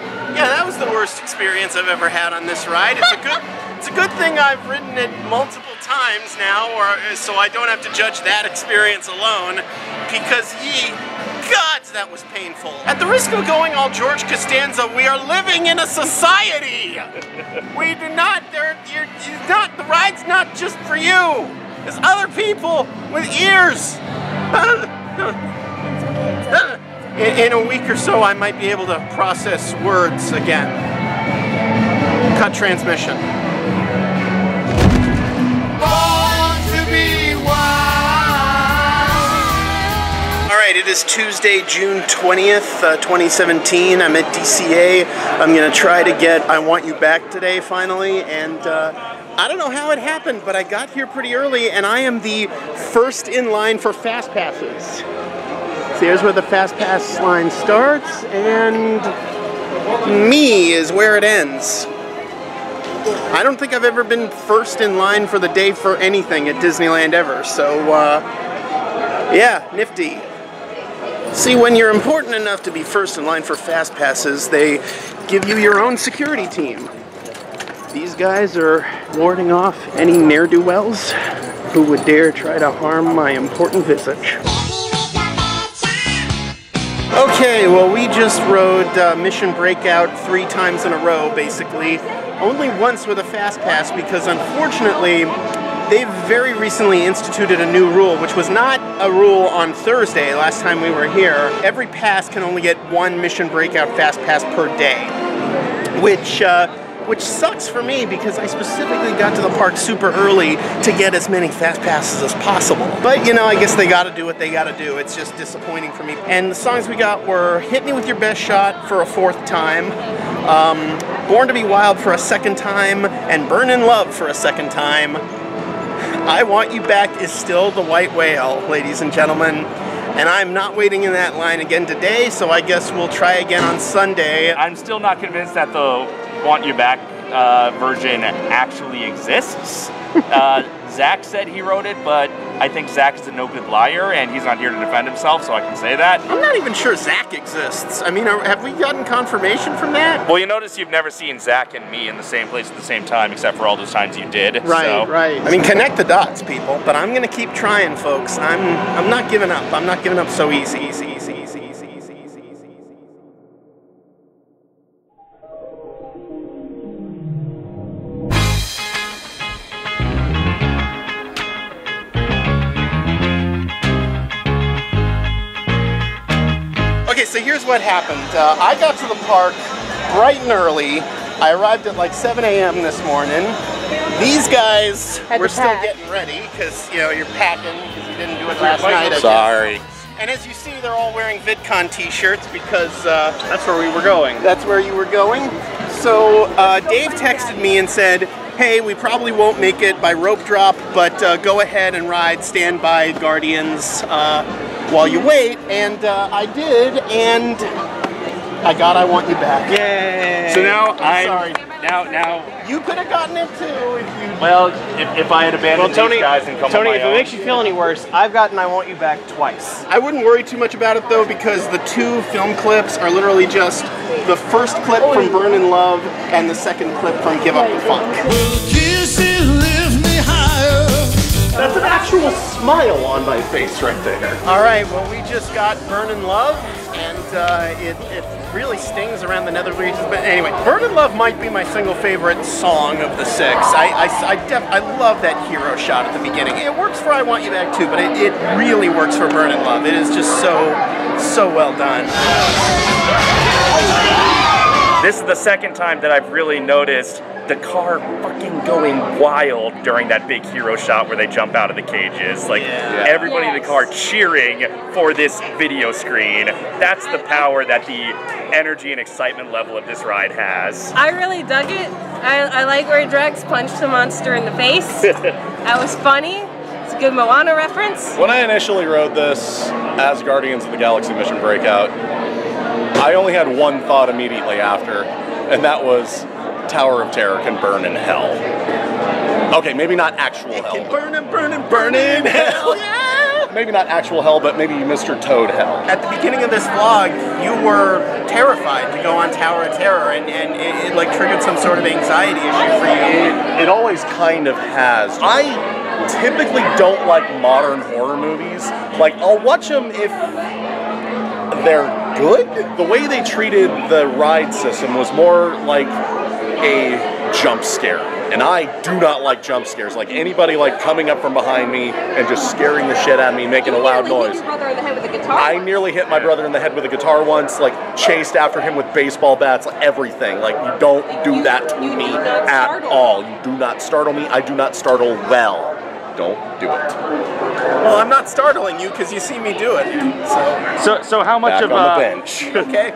the worst experience I've ever had on this ride. It's a good thing I've ridden it multiple times now, so I don't have to judge that experience alone, because gods, that was painful. At the risk of going all George Costanza, we are living in a society. We do not, the ride's not just for you. There's other people with ears. In a week or so, I might be able to process words again. Cut transmission. Born to be wild. All right, it is Tuesday, June 20th, 2017. I'm at DCA. I'm gonna try to get I Want You Back today, finally, and I don't know how it happened, but I got here pretty early, and I am the first in line for Fast Passes. So here's where the Fast Pass line starts, and me is where it ends. I don't think I've ever been first in line for the day for anything at Disneyland ever, so yeah, nifty. See, when you're important enough to be first in line for Fast Passes, they give you your own security team. These guys are warding off any ne'er-do-wells who would dare try to harm my important visage. Okay, well, we just rode Mission Breakout 3 times in a row, basically. Only once with a Fast Pass, because unfortunately, they've very recently instituted a new rule, which was not a rule on Thursday, last time we were here. Every pass can only get 1 Mission Breakout Fast Pass per day, which sucks for me because I specifically got to the park super early to get as many Fast Passes as possible. But, you know, I guess they gotta do what they gotta do. It's just disappointing for me. And the songs we got were Hit Me With Your Best Shot for a 4th time, Born to Be Wild for a 2nd time, and Burn in Love for a 2nd time. I Want You Back is still the white whale, ladies and gentlemen. And I'm not waiting in that line again today, so I guess we'll try again on Sunday. I'm still not convinced that the Want You Back version actually exists. Zach said he wrote it, but I think Zach is a no good liar, and he's not here to defend himself, so I can say that. I'm not even sure Zach exists. I mean, have we gotten confirmation from that? Well, you notice you've never seen Zach and me in the same place at the same time, except for all those times you did. Right, so. right. I mean, connect the dots, people. But I'm gonna keep trying, folks. I'm not giving up. I'm not giving up so easy. Okay, so here's what happened. I got to the park bright and early. I arrived at like 7 a.m. this morning. These guys were still getting ready because, you know, you're packing because you didn't do it last night. Sorry. And as you see, they're all wearing VidCon t-shirts because that's where we were going. That's where you were going. So Dave texted me and said, hey, we probably won't make it by rope drop, but go ahead and ride Standby Guardians while you wait. And I did, and I got I Want You Back. Yay! So now I'm sorry. Now you could have gotten it too if you. Well, if I had abandoned these guys and come Tony, on my if it own. makes you feel any worse, I've gotten I Want You Back twice. I wouldn't worry too much about it though, because the 2 film clips are literally just the first clip from Burn in Love and the second clip from Give Up the Funk. That's an actual smile on my face right there. All right, well, we just got Burn in Love, and it really stings around the nether regions. But anyway, Burn in Love might be my single favorite song of the 6. I love that hero shot at the beginning. It works for I Want You Back too, but it really works for Burn in Love. It is just so well done. This is the second time that I've really noticed the car fucking going wild during that big hero shot where they jump out of the cages. Like, everybody in the car cheering for this video screen. That's the power that the energy and excitement level of this ride has. I really dug it. I like where Drex punched the monster in the face. That was funny. It's a good Moana reference. When I initially rode this as Guardians of the Galaxy Mission Breakout, I only had one thought immediately after, and that was Tower of Terror can burn in hell. Okay, maybe not actual hell. It can burn and burn and burn in hell, yeah! Maybe not actual hell, but maybe Mr. Toad hell. At the beginning of this vlog, you were terrified to go on Tower of Terror, and it like triggered some sort of anxiety issue for you. It always kind of has. I typically don't like modern horror movies. Like, I'll watch them if they're good. The way they treated the ride system was more like a jump scare, and I do not like jump scares. Like anybody like coming up from behind me and just scaring the shit out of me, making a loud noise. You nearly hit your brother in the head with a guitar. I nearly hit my brother in the head with a guitar once, like chased after him with baseball bats, like everything. Like you don't do that to me at all. You do not startle me. I do not startle well. Don't do it. Well, I'm not startling you because you see me do it. So how much Back of on the bench. Okay.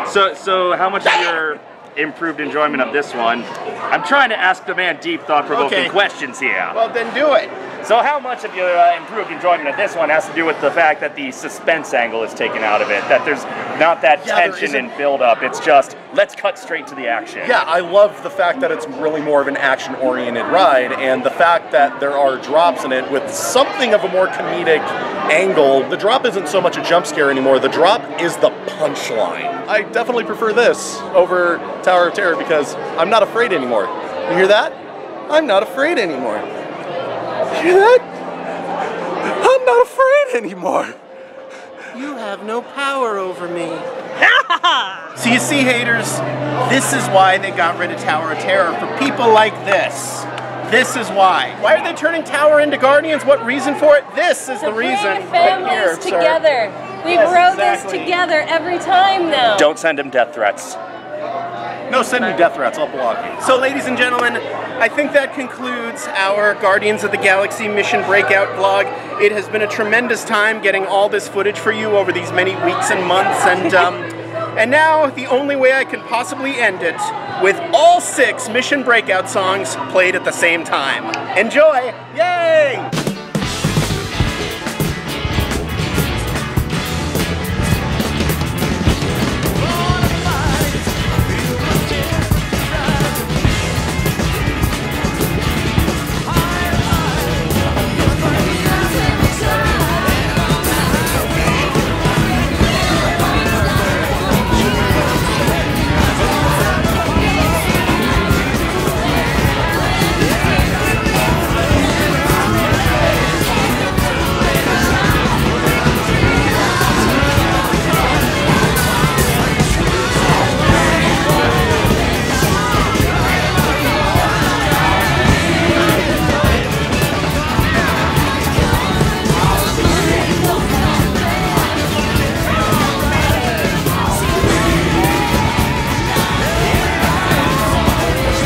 So how much of your improved enjoyment of this one? I'm trying to ask the man deep, thought-provoking questions here. Well, then do it. So how much of your improved enjoyment of this one has to do with the fact that the suspense angle is taken out of it? That there's not that tension and build-up. It's just, let's cut straight to the action. Yeah, I love the fact that it's really more of an action-oriented ride, and the fact that there are drops in it with something of a more comedic angle. The drop isn't so much a jump scare anymore. The drop is the punchline. I definitely prefer this over Tower of Terror because I'm not afraid anymore. You hear that? I'm not afraid anymore. You hear that? I'm not afraid anymore. You have no power over me. So you see, haters, this is why they got rid of Tower of Terror, for people like this. This is why. Why are they turning Tower into Guardians? What reason for it? This is the reason. Bring families together. We wrote this together every time now. Don't send him death threats. No, send me death threats. I'll block you. So, ladies and gentlemen, I think that concludes our Guardians of the Galaxy Mission Breakout vlog. It has been a tremendous time getting all this footage for you over these many weeks and months, and now the only way I can possibly end it with all 6 Mission Breakout songs played at the same time. Enjoy! Yay!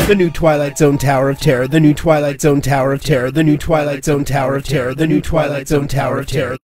The new Twilight Zone Tower of Terror, the new Twilight Zone Tower of Terror, the new Twilight Zone Tower of Terror, the new Twilight Zone Tower of Terror.